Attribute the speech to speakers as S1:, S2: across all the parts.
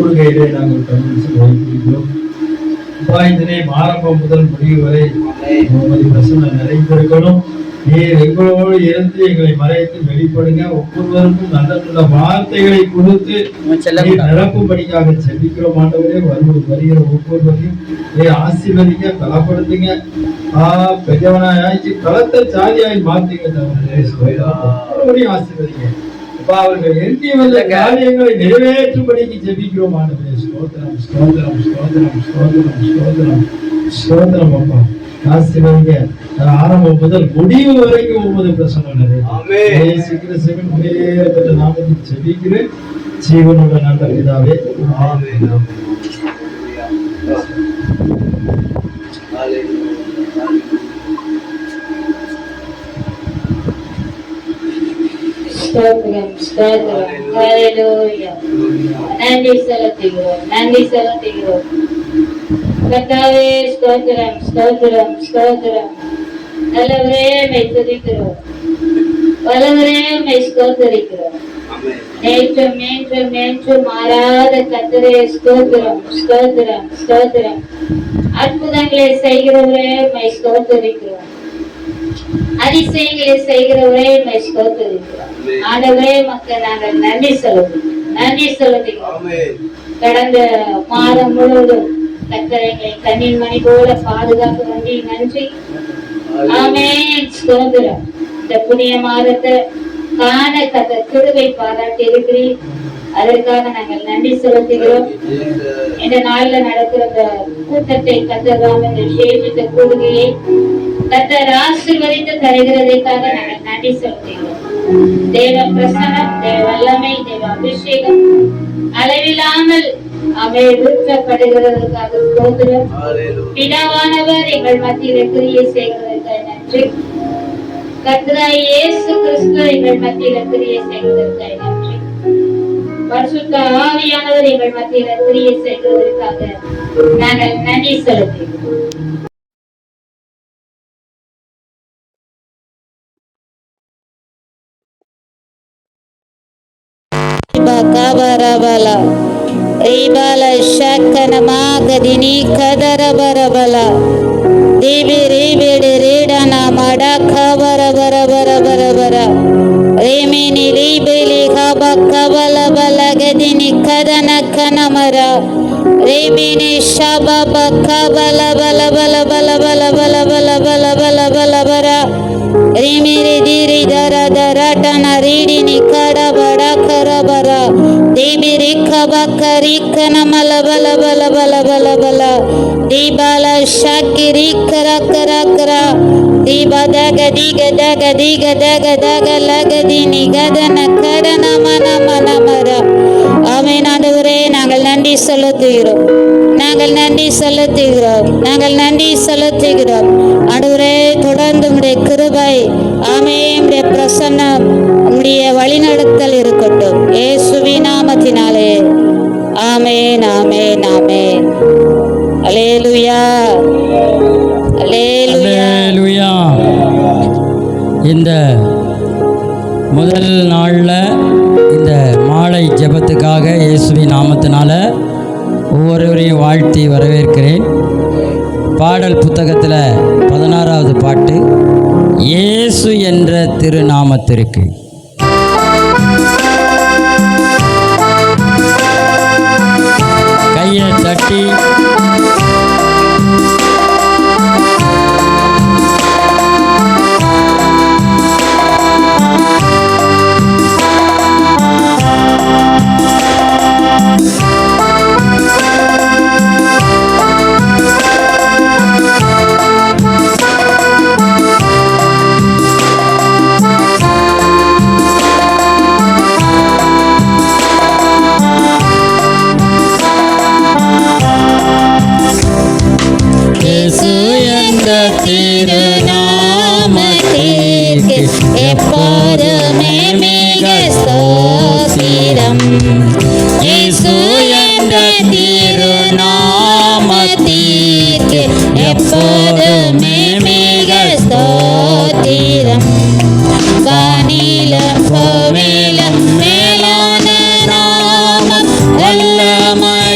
S1: கூறுகையிலே நாங்கள் வைத்திருக்கிறோம். இதனை ஆரம்பம் முதல் முடிவு வரை உமது பிரசன்னம் நிறைந்திருக்கணும். நீர் எங்களோடு இருந்து எங்களை மறைத்து வெளிப்படுங்க. ஒவ்வொருவருக்கும் நல்ல நல்ல வார்த்தைகளை கொடுத்து நிரப்பும்படியாக செபிக்கிறோம். ஆண்டவரே, வருகிற ஒவ்வொருவரையும் ஆசீர்வதிங்க, பலப்படுத்துங்க. பெரியவனாய் பலத்த சாதியாய் மாத்துங்க. ஒவ்வொருவரையும் ஆசீர்வதிங்க. அவர்கள் எண்ணி வந்த காரியங்களை நிறைவேற்றும்படிக்கு ஜெபிக்கிறோம். ஆண்டவரே, ஸ்தோத்திரம் ஸ்தோத்திரம் ஸ்தோத்திரம் ஸ்தோத்திரம் ஸ்தோத்திரம் ஸ்தோத்திரம். அப்பா ஆசீர்வதிங்க. ஆரம்பம் முதல் முடிவு வரைக்கும் உமது பிரசன்னம் நாமத்தில் ஜெபிக்கிறேன். ஜீவனோட நல்ல பிதாவே, ஆமென்.
S2: ஸ்தோத்திரம் ஸ்தோத்திரம். ஹல்லேலூயா. நன்றி செலுத்துகிறோம், நன்றி செலுத்துகிறோம். கர்த்தாவே, ஸ்தோத்திரம் ஸ்தோத்திரம் ஸ்தோத்திரம். நல்லவரே, உம்மை துதிக்கிறோம். வல்லவரே, உம்மை ஸ்தோத்திரிக்கிறோம். நேற்றும் நேற்றும் நேற்றும் மாறாத கர்த்தரே, ஸ்தோத்திரம் ஸ்தோத்திரம் ஸ்தோத்திரம். அற்புதங்களை செய்கிறவரே, உம்மை ஸ்தோத்திரிக்கிறோம். அதிசயங்களை செய்கிறவரே, உம்மை ஸ்தோத்திரிக்கிறோம். ஆண்டவரே, மக்கள் நாங்கள் நன்றி செலுத்துகிறோம், நன்றி செலுத்துகிறோம். கடந்த மாதம் முழுவதும் கர்த்தரை கண்ணின் மணி போல பாதுகாக்க வேண்டி நன்றி. ஆமென். ஸ்தோத்திரம். இந்த புதிய மாதத்தை காண கர்த்தர் கிருபை பாராட்டி இருக்கிறீர். அதற்காக நாங்கள் நன்றி செலுத்துகிறோம். இந்த நாள்ல நடக்கிற கூட்டத்தை கர்த்தர் இந்த விசேஷித்த கூடுகையை கர்த்தர் ஆசீர்வதித்து தருகிறதற்காக நாங்கள் நன்றி செலுத்துகிறோம். தேவ பிரசன்னம், தேவ வல்லமை, தேவ அபிஷேகம் அளவில்லாமல் ஊற்றப்படுகிறதற்காக ஸ்தோத்திரம். பிதாவானவர் எங்கள் மத்தியில் கிரியை செய்கிறதற்காக நன்றி. கர்த்தராகிய இயேசு கிறிஸ்து எங்கள் மத்தியில் கிரியை செய்கிறதற்காக நன்றி. பரிசுத்த ஆவியானவர் எங்கள் மத்தியில் கிரியை செய்கிறதற்காக நாங்கள் நன்றி செலுத்துகிறோம். Kabarabala Ribala Shakana Magadini Kadarabarabala Dibi Ribidi Ridana Mada Kabarabarabarabara Rimini Ribili Haba Kabala Balagadini Kadana Kanamara Rimini Shababa Kabala Bala Bala Bala Bala Bala Bala Bala Bala Bala Bala Rimiri Diri Dara Daratana Ridini Kada Bada Karabara Dibiri Kabakari Kanamala Bala Bala Bala Bala Bala Dibala Shakiri Kara Kara Kara Diba Daga Diga Daga Diga Daga Daga Lagadini Gadana Kadana Mana Mana Mara Amen. ஆண்டவரே, நாங்கள் நன்றி செலுத்துகிறோம், நாங்கள் நன்றி செலுத்துகிறோம், நாங்கள் நன்றி செலுத்துகிறோம். ஆண்டவரே, தொடர்ந்து உம்முடைய கிருபை, ஆமென், உம்முடைய பிரசன்னம், உம்முடைய வழிநடத்தல் இருக்கட்டும். இயேசுவின் நாமத்தினாலே ஆமென், ஆமென், ஆமென். அல்லேலூயா, அல்லேலூயா.
S3: இந்த முதல் நாளில் இந்த மாலை ஜெபத்துக்காக இயேசுவின் நாமத்தினால ஒவ்வொருவரையும் வாழ்த்தி வரவேற்கிறேன். பாடல் புத்தகத்தில் 16வது பாட்டு, இயேசு என்ற திருநாமத்திற்கு. கையை தட்டி திருநாமத்திற்கு எப்போதுமே மிக ஸ்தோத்திரம். இயேசு என்ற திருநாமத்திற்கு எப்போதுமே மிக ஸ்தோத்திரம். வானிலும் பூமியிலும் மேலான நாமம் வல்லமை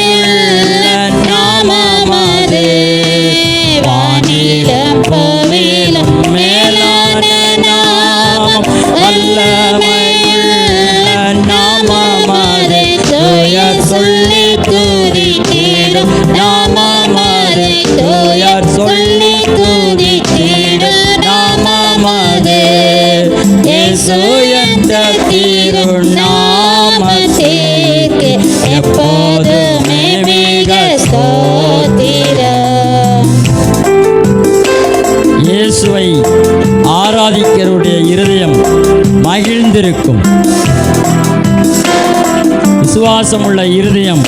S4: விசுவாசமுள்ள இருதயம்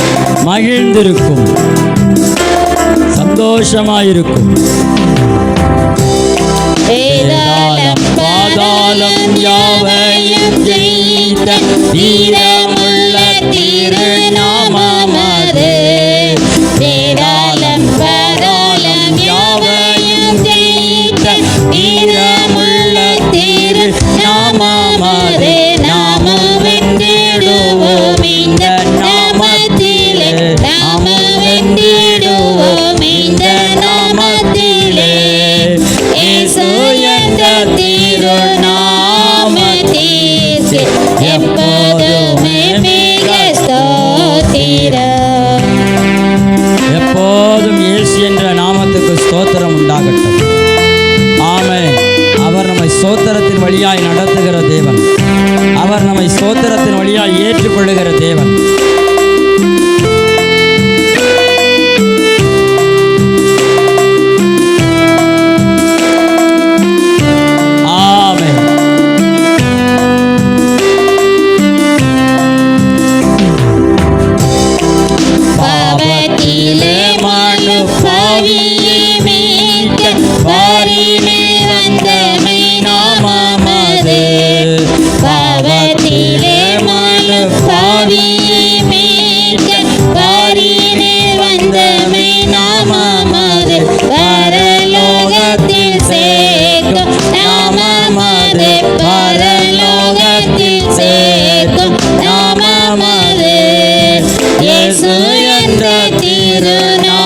S4: மகிழ்ந்திருக்கும், சந்தோஷமாயிருக்கும்.
S3: வேதாளம் பாதாளம் யாவையும் ஜெயித்த வீரமுள்ள திருநாமமது. வேதாளம் பாதாளம் யாவையும் ஜெயித்த வீரமுள்ள திருநாமமது. நாமம் வென்றிடுவோம் இந்த நாமத்திலே, நாமம் வென்றிடுவோம் இந்த நாமத்திலே. இயேசு என்ற திருநாமத்திற்கு எப்போதுமே மிக ஸ்தோத்திரம்.
S4: எப்போதும் இயேசு என்ற நாமத்துக்கு ஸ்தோத்திரம் உண்டாகட்டும். ஆமென். அவர் நம்மை ஸ்தோத்திரத்தின் வழியாய் நடத்துகிற தேவன். அவர் நம்மை ஸ்தோத்திரத்தின் வழியாய் ஏற்றுக்கொள்ளுகிற தேவன். ஆமென்.
S3: பாவத்திலே மனு பாவியை மீட்க வாரிலே வந்தமை நாமமது. பாவத்திலே மனு பாவியை மீட்க வாரிலே வந்தமை நாமமது. பரலோகத்தில் சேர்க்கும் நாமமது. பரலோகத்தில் சேர்க்கும் நாமமது. இயேசு என்ற திருநாமத்திற்கு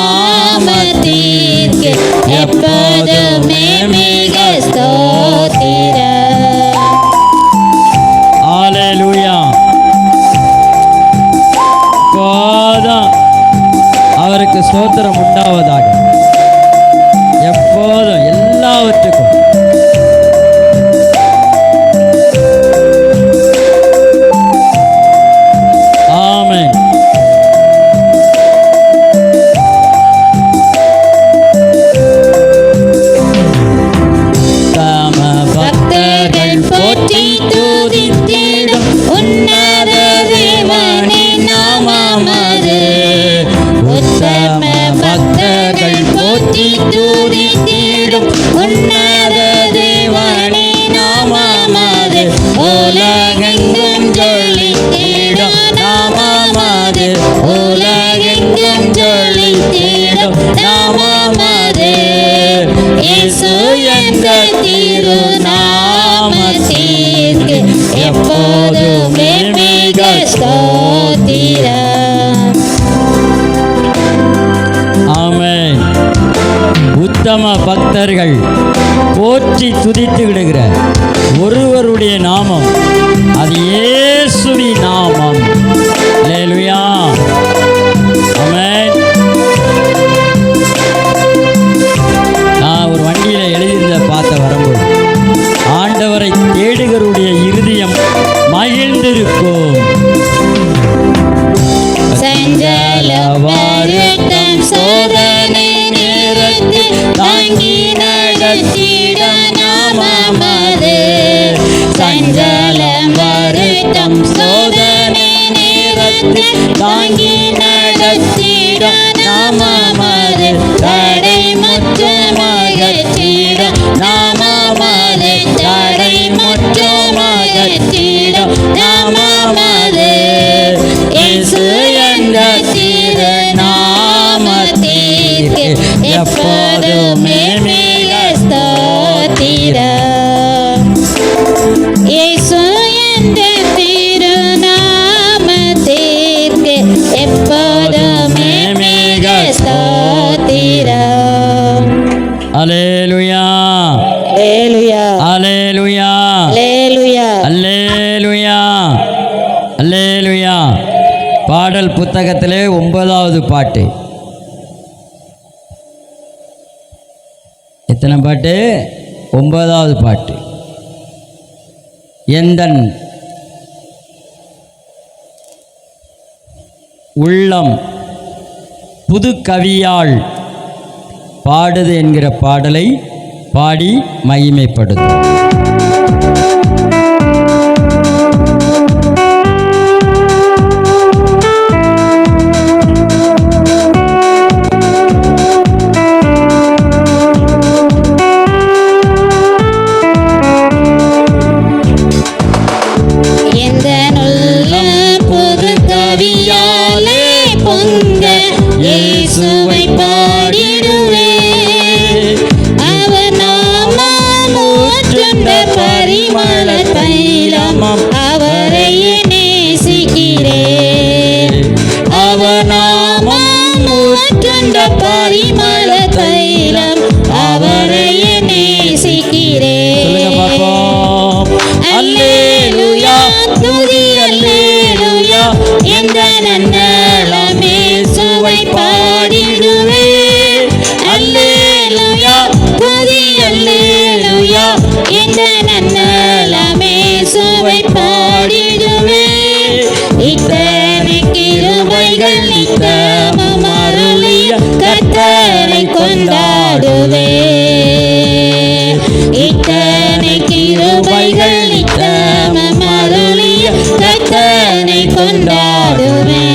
S3: எப்போதுமே மிக ஸ்தோத்திரம்.
S4: ஹல்லேலூயா. எப்போதும் அவருக்கு ஸ்தோத்திரம் உண்டாவதாக. எப்போதும் எல்லாவற்றுக்கும். ஆமென். தம
S3: பக்தர்கள் போற்றி துதித்திடும் உன்னத தேவனின் நாமமது. உத்தம பக்தர்கள் போற்றி துதித்திடும் உன்னத தேவனின் நாமமது. உலகெங்கும் ஜொலித்திடும் நாமமது. உலகெங்கும் ஜொலித்திடும் நாமமது. இயேசு என்ற திருநாமத்திற்கு எப்போதுமே மிக ஸ்தோத்திரம்.
S4: ஆமென். உத்தம பக்தர்கள் போற்றி துதித்து விடுகிற ஒருவருடைய நாமம், அது இயேசுவின் நாமம். அல்லேலூயா. ஆமென். நான் ஒரு வண்டியில் எழுதியிருந்த பார்த்த வரும்போது, ஆண்டவரை தேடுகிறவருடைய இருதயம் மகிழ்ந்திருக்கும்.
S3: சஞ்சல வருத்தம் சோதனை நேரத்தில் தாங்கி நடத்திட நாமமது. சஞ்சலம் வருத்தம் சோதனை நேரத்தில் தாங்கி நடத்திட நாமமது. தடை முற்றமகற்றிட நாமமது. தடை முற்றமகற்றிட நாமமது. இயேசு என்ற திருநாமத்திற்கு எப்போதுமே மிக ஸ்தோத்திரம். இயேசு என்ற திருநாமத்திற்கு எப்போதுமே மிக ஸ்தோத்திரம்.
S4: அல்லேலூயா.
S3: அல்லேலூயா.
S4: அல்லேலூயா.
S3: அல்லேலூயா.
S4: அல்லேலூயா. அல்லேலூயா. பாடல் புத்தகத்திலே 9வது பாட்டு. எத்தனை பாட்டு? 9வது பாட்டு. எந்தன் உள்ளம் புது கவியால் பாடுது என்கிற பாடலை பாடி மகிமைப்படுத்தும்.
S3: எந்த நன்னலமே சுவை பாடிடுவே. அல்லேலூயா துதி அல்லேலூயா எந்த நன்னலமே சுவை பாடிடுவே. இத்தனை கிருபைகள் நித்தமும் அருளிய கர்த்தரை கொண்டாடுவே. இத்தனை கிருபைகள் நித்தமும் அருளிய கர்த்தரை கொண்டாடுவே.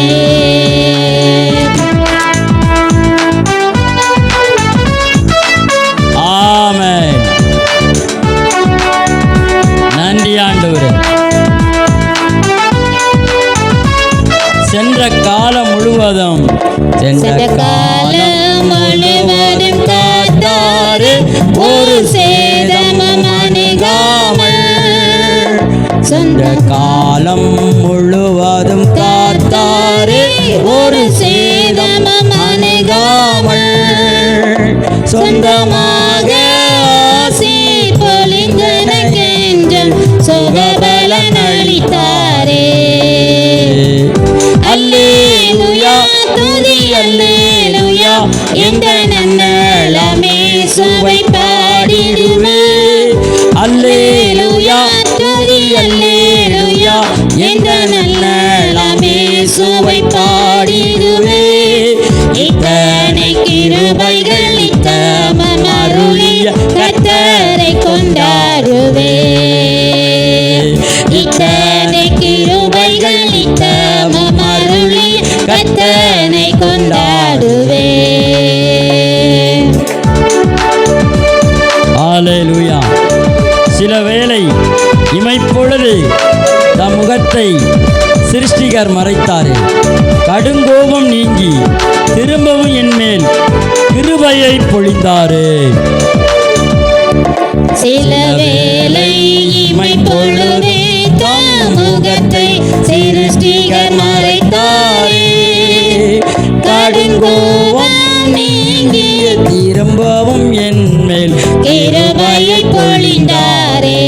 S4: ஆமென். நன்றி ஆண்டவரே. சென்ற காலம் முழுவதும்
S3: காத்தாரு ஒரு சேதமும் அணுகாமல்.
S4: சென்ற காலம் முழுவதும் காத்தாரு
S3: ஒரு சேதமும் அணுகாமல். சொந்தமாக ஆசி பொழிந்தனக்கென்றும் சுகபலன் அளித்தாரே. அல்லேலூயா துதி அல்லேலூயா எந்த நன்னலமே சுவை பாடிடுவே.
S4: அல்லேலூயா
S3: துதி அல்லேலூயா எந்த நன்னலமே சுவை பாடிடுவே. இத்தனை கிருபைகள் நித்தமும் அருளிய கர்த்தரை கொண்டாடுவே. இத்தனை கிருபைகள் நித்தமும் அருளிய கர்த்தரை கொண்டாடுவே.
S4: அல்லேலூயா. சில வேளை இமைப்பொழுது தம் முகத்தை சிருஷ்டிகர் மறைத்தாரே. கடுங்கோபம் நீங்கி திரும்பவும் என்மேல் கிருபையை பொழிந்தாரே.
S3: சில வேளை இமை பொழுதே தம் முகத்தை சிருஷ்டிகர் மறைத்தாரே. கடுங்கோபம் நீங்கி
S4: திரும்பவும் என்மேல்
S3: கிருபையை பொழிந்தாரே.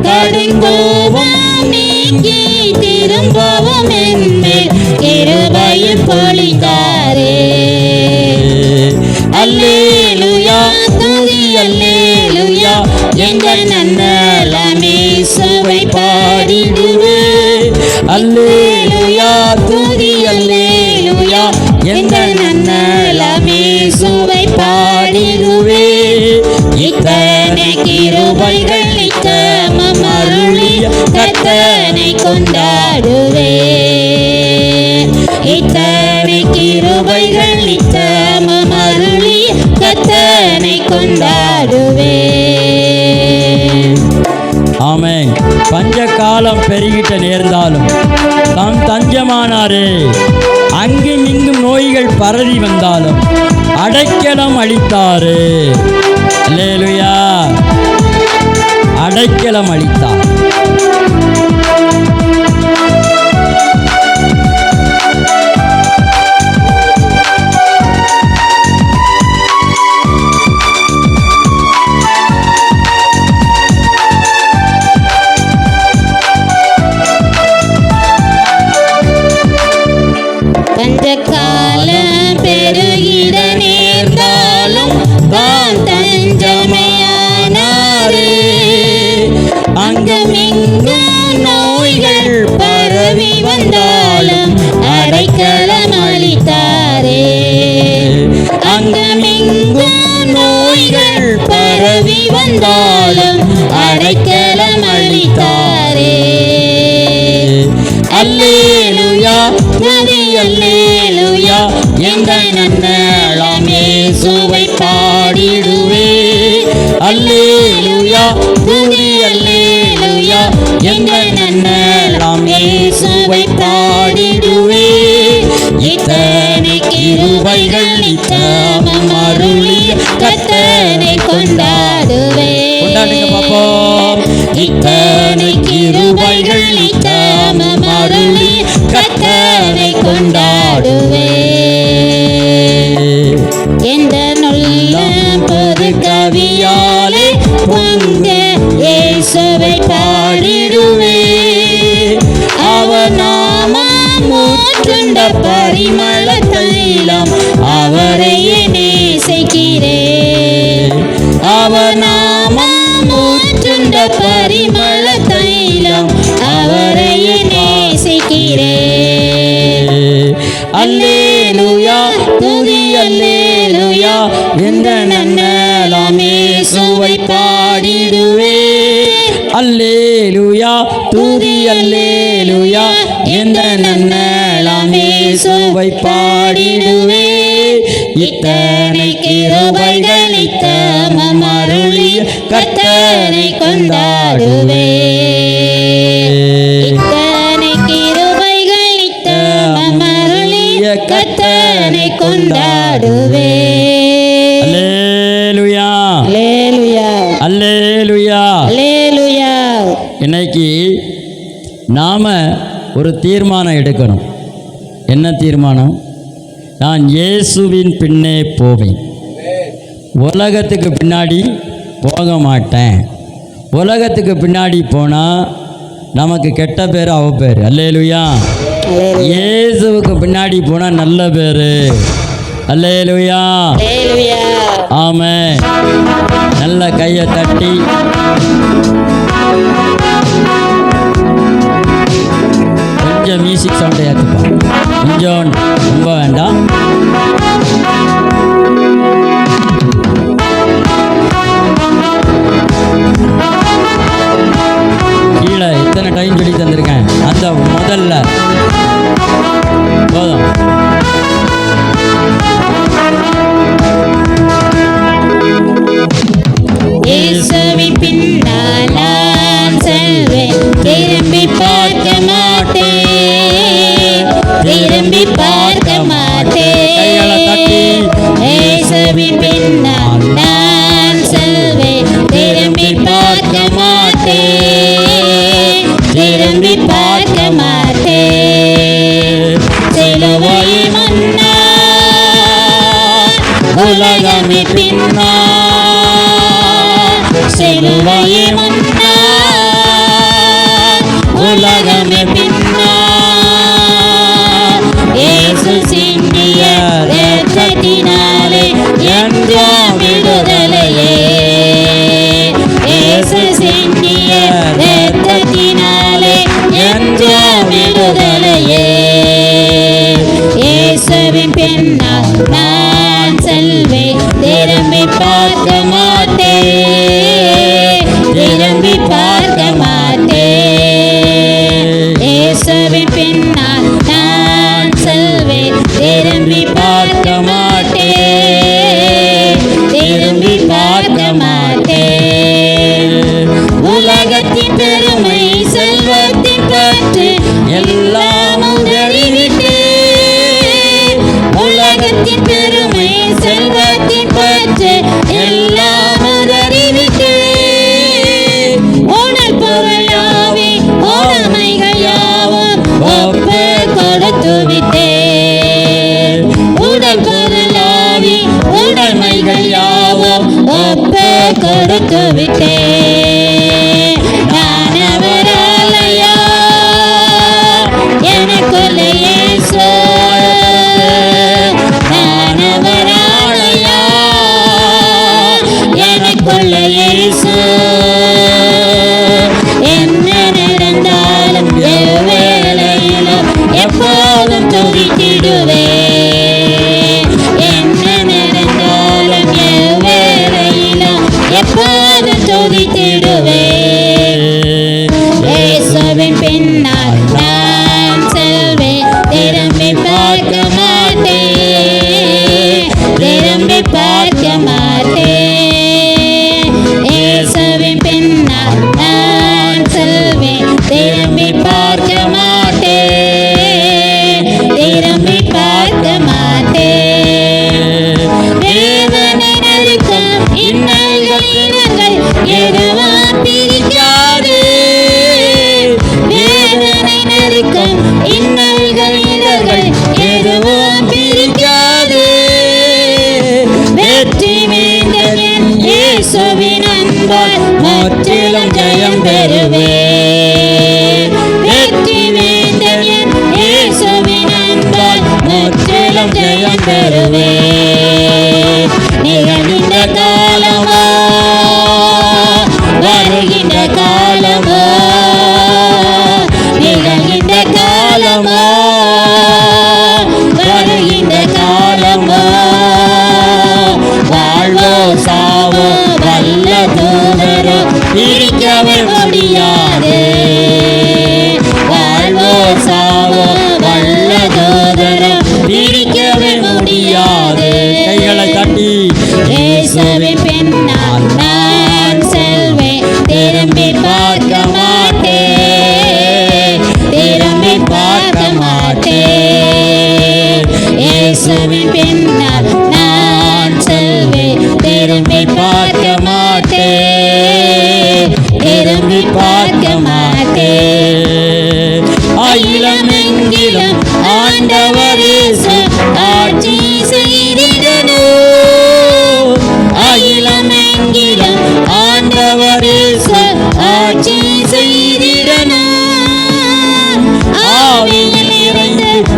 S3: கடுங்கோபம் நீங்கி திரும்பவும் என்மேல் கிருபையை பொழிந்தாரே. அல்லேலூயா துதி அல்லேலூயா எந்த நன்னலமே சுவை பாடிடுவே.
S4: அல்லேலூயா
S3: துதி அல்லேலூயா எந்த நன்னலமே சுவை பாடிடுவே. இத்தனை கிருபைகள் நித்தமும் அருளிய கர்த்தரை கொண்டாடுவே. இத்தனை கிருபைகள் நித்தமும் அருளிய கர்த்தரை கொண்டாடுவே.
S4: ஆமென். பஞ்ச காலம் பெருகிட்ட நேர்ந்தாலும் தாம் தஞ்சமானாரே. அங்கும் இங்கும் நோய்கள் பரவி வந்தாலும் அடைக்கலம் அளித்தாரே. அல்லேலூயா. அடைக்கலம் அளித்தார்.
S3: பஞ்சகாலம் பெருகிட நேர்ந்தாலும் தான் தஞ்சமையானாரே. அங்கமிங்கும் நோய்கள் பரவி வந்தாலும் அடைக்கலம் அளித்தாரே. அங்கமிங்கும் நோய்கள் பரவி வந்தாலும் அடைக்கலம் அளித்தாரே. அல்லேலூயா துதி அல்லேலூயா எந்த நன்னலமே சுவை பாடிடுவே. அல்லேலூயா துதி அல்லேலூயா எந்த நன்னலமே சுவை பாடிடுவே. இத்தனை கிருபைகள் நித்தமும் அருளிய கர்த்தரை கொண்டாடுவே.
S4: கொண்டாடுங்க பாப்போம்.
S3: இத்தனை கிருபைகள் நித்தமும் அருளிய கர்த்தரை கொண்டாடுவே. எந்த நல்ல பொது கவியாலே பொங்க இயேசுவை பாடிடுவே. அவர் பரிமள தைலம் அவரையே நேசிக்கிறேன். அவர் நாமம் ஊற்றுண்ட பரிமள தைலம் அவரையே நேசிக்கிறேன். அல்லேலூயா துதி அல்லேலூயா என்ற நன்னலாம் இயேசுவை பாடிடுவே.
S4: அல்லேலூயா துதி அல்லேலூயா என்ற நன்னலாம் இயேசுவை பாடிடுவே.
S3: இத்தனை கிருபைகள் இத்தமம் அருளிய கர்த்தரை கொண்டாடுவே. இத்தனை கிருபைகள் இத்தமம் அருளிய கர்த்தரை கொண்டாடுவே.
S4: அல்லேலூயா
S3: அல்லேலூயா
S4: அல்லேலூயா.
S3: அல்லேலூயா.
S4: இன்னைக்கு நாம் ஒரு தீர்மானம் எடுக்கணும். என்ன தீர்மானம்? நான் இயேசுவின் பின்னே போவேன், உலகத்துக்கு பின்னாடி போக மாட்டேன். உலகத்துக்கு பின்னாடி போனால் நமக்கு கெட்ட பேர் அவ பேர். அல்லேலூயா. இயேசுவுக்கு பின்னாடி போனால் நல்ல பேர். அல்லேலூயா.
S3: அல்லேலூயா.
S4: ஆமென். நல்ல கையை தட்டி கொஞ்சம் மியூசிக் சவுண்டை ஏற்றுப்பா. கொஞ்சம் ரொம்ப வேண்டாம். கீழே எத்தனை டைம் சொல்லி தந்திருக்கேன், அந்த முதல்ல போதும்.
S3: இயேசுவின் பின்னால் நான் செல்வேன், திரும்பி பார்க்க மாட்டேன், திரும்பி பார்க்க மாட்டேன். இயேசுவின் பின்னால் நான் செல்வேன், திரும்பி பார்க்க மாட்டேன், திரும்பி பார்க்க மாட்டேன். சிலுவை முன்னால் உலகமே பின்னால், சிலுவை முன்னால் உலகமே பின்னால். இயேசு சிந்திய இரத்தத்தினாலே என்றும் விடுதலையே. இயேசு சிந்திய இரத்தத்தினாலே என்றும் விடுதலையே. இயேசுவின் பின்னால் நான் செல்வேன், திரும்பி பார்க்க மாட்டேன், திரும்பி பார்க்க மாட்டேன். இயேசுவின் பின்னால் நான் செல்வேன், திரும்பி பார்க்க மாட்டேன், திரும்பி பார்க்க மாட்டேன். உலகத்தின் பெருமை செல்வத்தின் பற்று எல்லாம் உதறிவிட்டேன். உலகத்தின் பெருமை செல்வத்தின் பற்று எல்லாம் உதறிவிட்டேன். உடல் பொருள் யாவே உடைமைகள் யாவும் ஒப்பு கொடுத்து விட்டேன். உடல் பொருள் யாவே உடைமைகள் யாவும் ஒப்பு கொடுத்து விட்டேன். நான் அவராலயா எனக்குள்ள இயேசு, நான் அவராலயா எனக்குள்ள இயேசு. என்ன நடந்தாலும் எவ்வேளையிலும் எப்போதும் துதித்திடுவேன். என்ன நடந்தாலும் எவ்வேளையிலும் எப்போதும் துதித்திடுவேன். இயேசுவின் பின்னால் நான் செல்வேன், திரும்பி பார்க்க மாட்டேன், திரும்பி பார்க்க மாட்டேன். இயேசுவின் பின்னால் நான் செல்வேன், திரும்பி பார்க்க மாட்டேன், திரும்பி பார்க்க மாட்டேன். வேதனை நெருக்கம் இன்னல்கள் இனங்கள் எதுவும் பிரிக்காது. வேதனை நெருக்கம் இன்னல்கள் இனங்கள் எதுவும் பிரிக்காது. வெற்றி வேந்தன் இயேசுவின் அன்பால் முற்றிலும் ஜெயம் பெறுவேன். வெற்றி வேந்தன் இயேசுவின் அன்பால்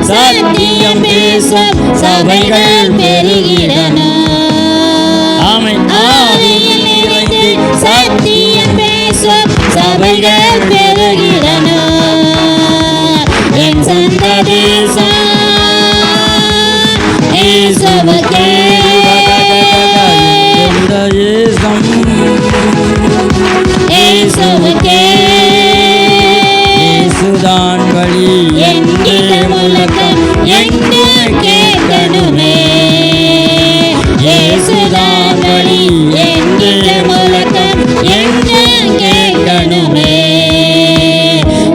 S3: சத்தியம் பேசும் சபைகள் பெருகிடன.
S4: ஆமென்.
S3: ஆவியில் நிறைந்து சத்தியம் பேசும் சபைகள் பெருகிடன. என் சொந்த தேசம் இயேசுவுக்கே.
S4: இந்த தேசம்
S3: இயேசுவுக்கே.
S4: இயேசுதான் வழி
S3: என்கிற முழக்கம் எங்கு கேட்கணுமே. இயேசுதான் வழி என்கிற முழக்கம் எங்கு கேட்கணுமே.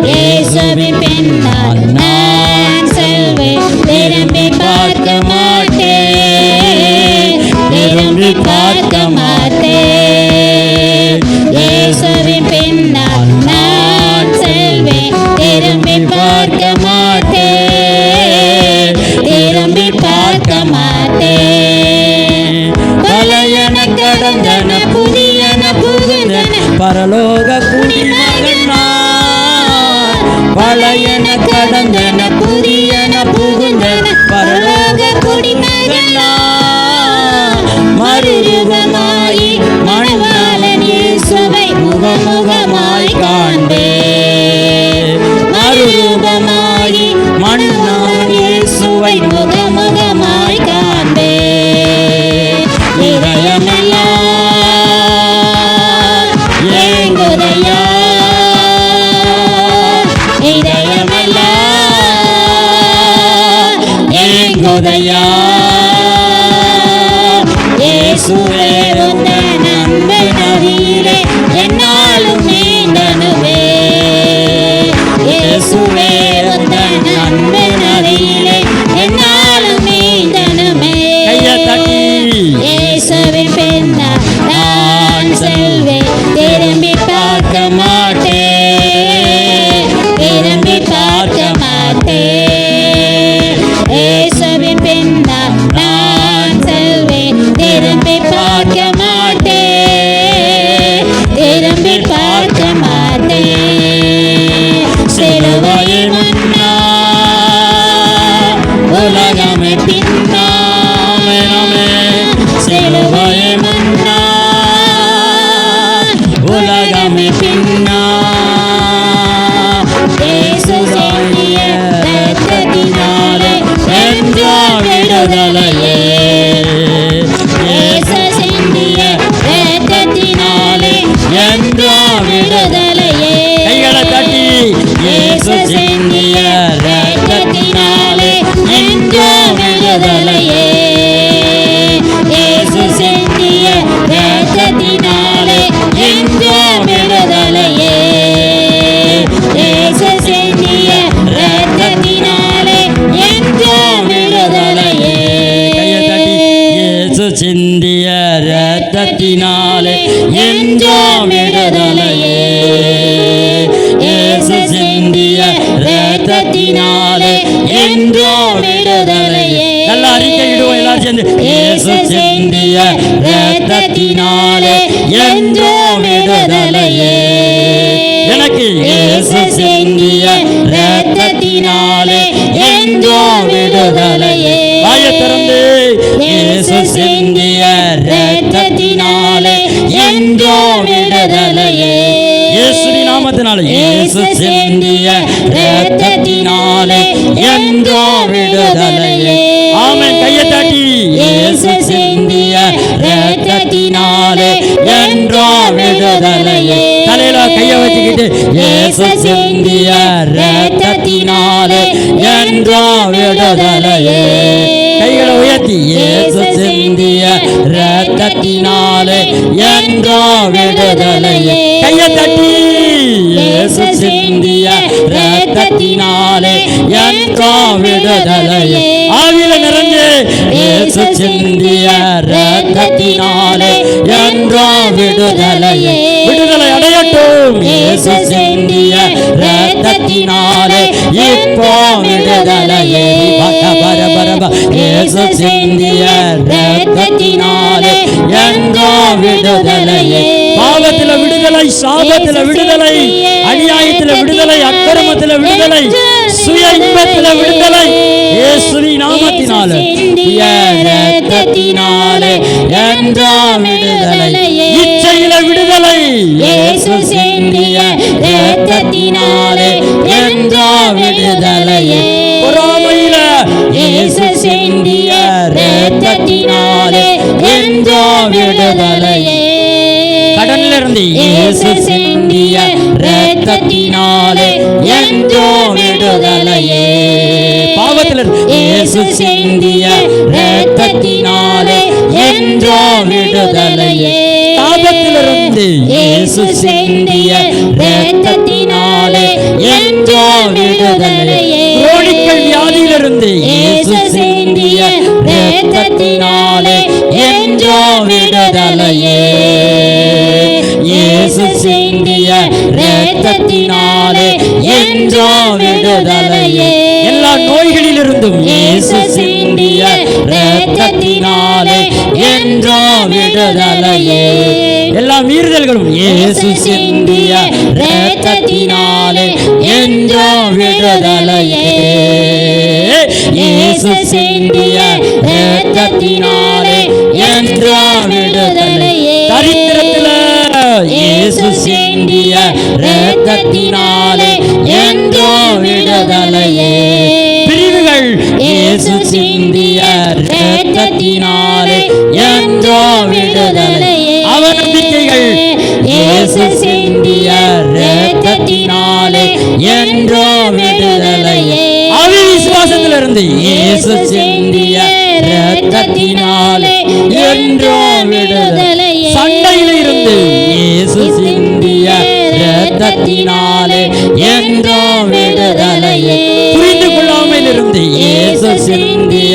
S3: இயேசுவின் பின்னால் நான் செல்வேன், திரும்பி பார்க்க மாட்டேன், திரும்பி பார்க்க மாட்டேன். இயேசுவின் பின்னால் நான் செல்வேன், திரும்பி பார்க்க மாட்டேன், திரும்பி பார்க்க மாட்டேன். பழையன கடந்தன புதியன புகுந்தன
S4: பரலோக குடிமகன் நான்.
S3: பழையன கடந்தன புதியன புகுந்தன பரலோக குடிமகன் நான். மறுரூபமாயி மணவாளன் இயேசுவை முகமுகமாய் காண்பேன். மறுரூபமாயி மணவாளன் இயேசுவை முகமுகமாய் காண்பேன். இதயமெல்லாம் ஏங்குதையா, இதயமெல்லாம் ஏங்குதையா. இயேசுவே உந்தன் அன்பின் அருகிலே என்னாலும் நீண்டனுமே. இயேசுவே உந்தன் அன்பின் அருகிலே என்னாலும் நீண்டனுமே.
S4: கையை தட்டி.
S3: இயேசுவின் பின்னால் நான் செல்வேன், திரும்பி பார்க்க மாட்டேன், திரும்பி பார்க்க மாட்டேன். இயேசுவின் பின்னால் நான் செல்வேன், திரும்பி பார்க்க மாட்டேன், திரும்பி பார்க்க மாட்டேன். சிலுவையை முன்னா உலகமே பின்னா, சிலுவையை முன்னா உலகமே பின்னா. இயேசு சிந்திய இரத்தத்தினாலே என்றோ விடுதலையே. இயேசு சிந்திய இரத்தத்தினாலே என்றோ விடுதலையே.
S4: கைகளை தட்டி.
S3: இயேசு சிந்திய இரத்தத்தினாலே என்றோ விடுதலையே. இயேசு சிந்திய இரத்தத்தினாலே என்றோ விடுதலையே. இயேசு சிந்திய இரத்தத்தினாலே என்றோ விடுதலையே.
S4: கையை தட்டி. இயேசு சிந்திய இரத்தத்தினாலே
S3: என்றோ விடுதலையே. இயேசு சிந்திய இரத்தத்தினாலே என்றோ விடுதலையே.
S4: நல்ல அறிக்கையிடுவோம் எல்லாரும் சேர்ந்து.
S3: இயேசு சிந்திய இரத்தத்தினாலே என்றோ விடுதலையே.
S4: எனக்கு
S3: இயேசு சிந்திய இரத்தத்தினாலே என்றோ விடுதலையே.
S4: வாயை திறந்து.
S3: இயேசு சிந்திய இரத்தத்தினாலே என்றோ விடுதலையே.
S4: இயேசுவின் நாமத்தினாலே.
S3: இயேசு சிந்திய இரத்தத்தினாலே என்றோ விடுதலையே.
S4: ஆமென். கையை தட்டி.
S3: இயேசு சிந்திய இரத்தத்தினாலே என்றோ விடுதலையே.
S4: தலையில கையை வச்சுக்கிட்டு.
S3: இயேசு சிந்திய இரத்தத்தினாலே என்றோ விடுதலையே.
S4: கைகளை உயர்த்தி.
S3: இயேசு சிந்திய இரத்தத்தினாலே என்றோ விடுதலையே.
S4: கையை தட்டி.
S3: இயேசு சிந்திய இரத்தத்தினாலே என்றோ விடுதலையே.
S4: ஆவியில நிறைஞ்சு.
S3: இயேசு சிந்திய இரத்தத்தினாலே என்றோ விடுதலையே.
S4: விடுதலை அடையட்டும்.
S3: இயேசு சிந்திய இரத்தத்தினாலே இப்போ விடுதலையே. இயேசு சிந்திய இரத்தத்தினாலே என்றோ விடுதலையே.
S4: பாவத்தில விடுதலை, சாபத்தில விடுதலை, அநியாயத்தில விடுதலை, அக்கிரமத்தில விடுதலை, சுய இன்பத்தில விடுதலை,
S3: பாவத்தில் இயேசு சிந்திய இரத்தத்தினாலே என்றோ விடுதலையே. பாவத்திலிருந்து இயேசு சிந்திய இரத்தத்தினாலே என்றோ விடுதலையே. குரோனிக்கல் வியாதியிலிருந்து இயேசு சிந்திய இரத்தத்தினாலே என்றோ விடுதலையே. இயேசு சிந்திய இரத்தத்தினாலே என்றோ விடுதலையே. எல்லா நோய்களிலிருந்தும் இயேசு சிந்திய இரத்தத்தினாலே என்றோ விடுதலையே. எல்லா மீறுதல்களும் இயேசு சிந்திய இரத்தத்தினாலே என்றோ விடுதலையே. இயேசு சிந்திய இரத்தத்தினாலே என்றோ விடுதலையே. தரித்திரத்தில இயேசு சிந்திய இரத்தத்தினாலே என்றோ விடுதலையே. பிரிவுகள் இயேசு சிந்திய இரத்தத்தினாலே என்றோ விடுதலையே. அவநம்பிக்கைகள் இயேசு சிந்திய இரத்தத்தினாலே என்றோ விடுதலையே. அவிசுவாசத்திலிருந்து இயேசு சிந்திய இரத்தத்தினாலே என்றோ விடுதலையே. சண்டையில் இருந்து இயேசு சிந்திய இரத்தத்தினாலே என்றோ விடுதலையே. புரிந்து கொள்ளாமல் இருந்து இயேசு சிந்திய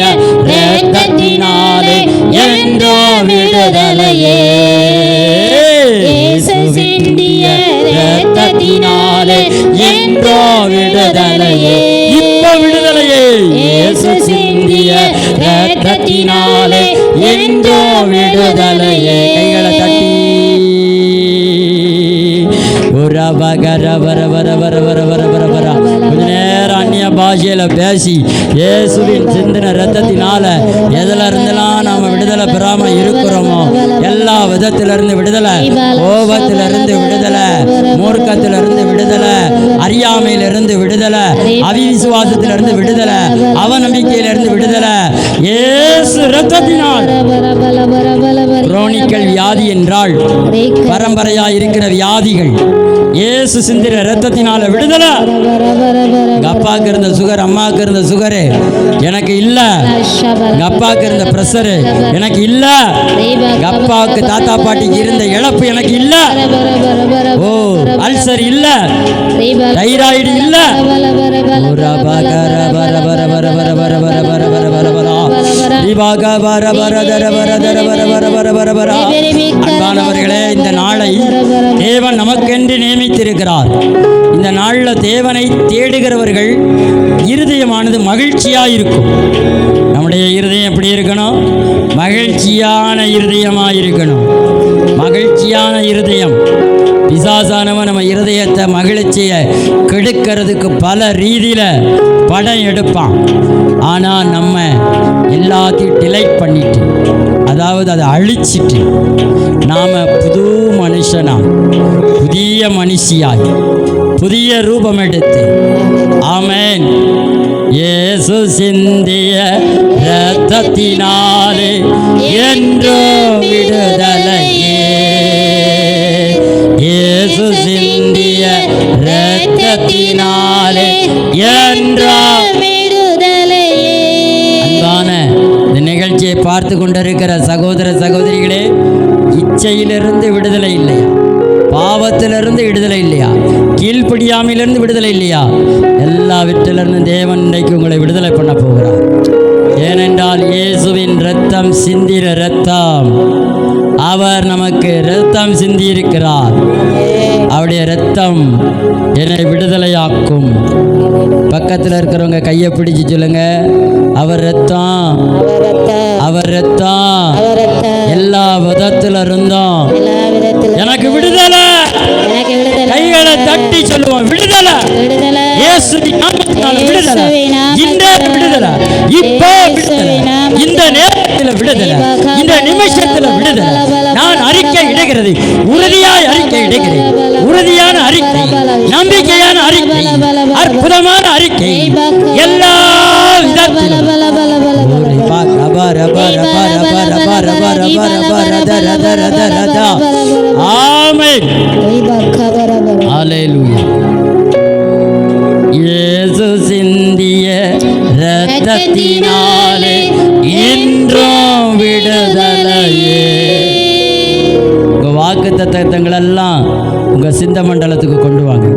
S3: இரத்தத்தினாலே என்றோ விடுதலையே. இயேசு சிந்திய இரத்தத்தினாலே என்றோ விடுதலையே. இப்போ விடுதலையே. இயேசு சிந்திய இரத்தத்தினாலே என்றோ விடுதலையே. கைகளை தட்டி கொஞ்ச நேரம் அந்நிய பாஷையில பேசி இயேசுவின் சிந்தின இரத்தத்தினால எதுல இருந்தெல்லாம் நாம விடுதலை பெறாம இருக்கிறோமோ எல்லா விதத்திலிருந்து விடுதலை, கோபத்திலிருந்து விடுதலை, மூர்க்கத்திலிருந்து விடுதலை, அறியாமையிலிருந்து விடுதலை, அவிசுவாசத்திலிருந்து விடுதலை, அவநம்பிக்கையிலிருந்து விடுதலை இயேசு இரத்தத்தினால். குரோனிக்கல் வியாதி என்றால் பரம்பரையா இருக்கிற வியாதிகள் இயேசு சிந்தின இரத்தத்தினால விடுதலை. அப்பாவுக்கு இருந்த சுகர், அம்மாவுக்கு இருந்த சுகரு எனக்கு இல்ல. அப்பாவுக்கு இருந்த பிரஷரு எனக்கு இல்ல. அப்பாவுக்கு தாத்தா பாட்டிக்கு இருந்த இழப்பு எனக்கு இல்ல. ஓ அல்சர் இல்ல, தைராய்டு இல்ல. அன்பானவர்களே, இந்த நாளை தேவன் நமக்கென்று நியமித்திருக்கிறார். இந்த நாளில் தேவனை தேடுகிறவர்கள் இருதயமானது மகிழ்ச்சியாயிருக்கும். நம்முடைய இருதயம் எப்படி இருக்கணும்? மகிழ்ச்சியான இருதயமாக இருக்கணும். மகிழ்ச்சியான இருதயம். பிசாசானவன் நம்ம இருதயத்தை மகிழ்ச்சியை கெடுக்கிறதுக்கு பல ரீதியில் படம் எடுப்பான். ஆனால் நம்ம எல்லாத்தையும் டிலைட் பண்ணிட்டு, அதாவது அதை அழிச்சிட்டு நாம் புது மனுஷனா, புதிய மனுஷியாய், புதிய ரூபம் எடுத்து, ஆமென், இயேசு சிந்திய இரத்தத்தினாலே என்றோ விடுதலையே. இயேசு சிந்திய இரத்தத்தினாலே என்றோ விடுதலையே. அன்பான இந்த நிகழ்ச்சியை பார்த்து கொண்டிருக்கிற சகோதர சகோதரிகளே, இச்சையிலிருந்து விடுதலை இல்லையா? பாவத்திலிருந்து விடுதலை இல்லையா? கீழ்ப்படியாமையிலிருந்து விடுதலை இல்லையா? எல்லாவற்றிலிருந்து தேவன் இன்றைக்கு உங்களை விடுதலை பண்ண போகிறார். ஏனென்றால் இயேசுவின் இரத்தம் சிந்தின இரத்தம். அவர் நமக்கு இரத்தம் சிந்தி இருக்கிறார். அவருடைய இரத்தம் என்னை விடுதலையாக்கும். பக்கத்தில் இருக்கிறவங்க கையை பிடிச்சு சொல்லுங்க, அவர் இரத்தம், அவர் இரத்தம் எல்லா விதத்தில் இருந்தோம் எனக்கு விடுதலை. கைகளை தட்டி சொல்லுவோம், விடுதலை. இயேசுவின் நாமத்தினால விடுதலை. இந்த விடுதலை, இப்போ விடுதலை, இந்த நேரத்தில் விடுதலை, இந்த நிமிஷத்தில் விடுதலை. நான் அறிக்கை இடுகிறது, உறுதியாய் அறிக்கை இடுகிறேன். உறுதியான அறிக்கை, நம்பிக்கையான அறிக்கை, அற்புதமான அறிக்கை. எல்லா விதத்திலும் ஆமென். ஹல்லேலூயா. இயேசு சிந்திய இரத்தத்தினாலே இன்றும் விடுதலையே. உங்க வாக்குத்தத்தங்களெல்லாம் உங்க சிந்த மண்டலத்துக்கு கொண்டு வாங்க.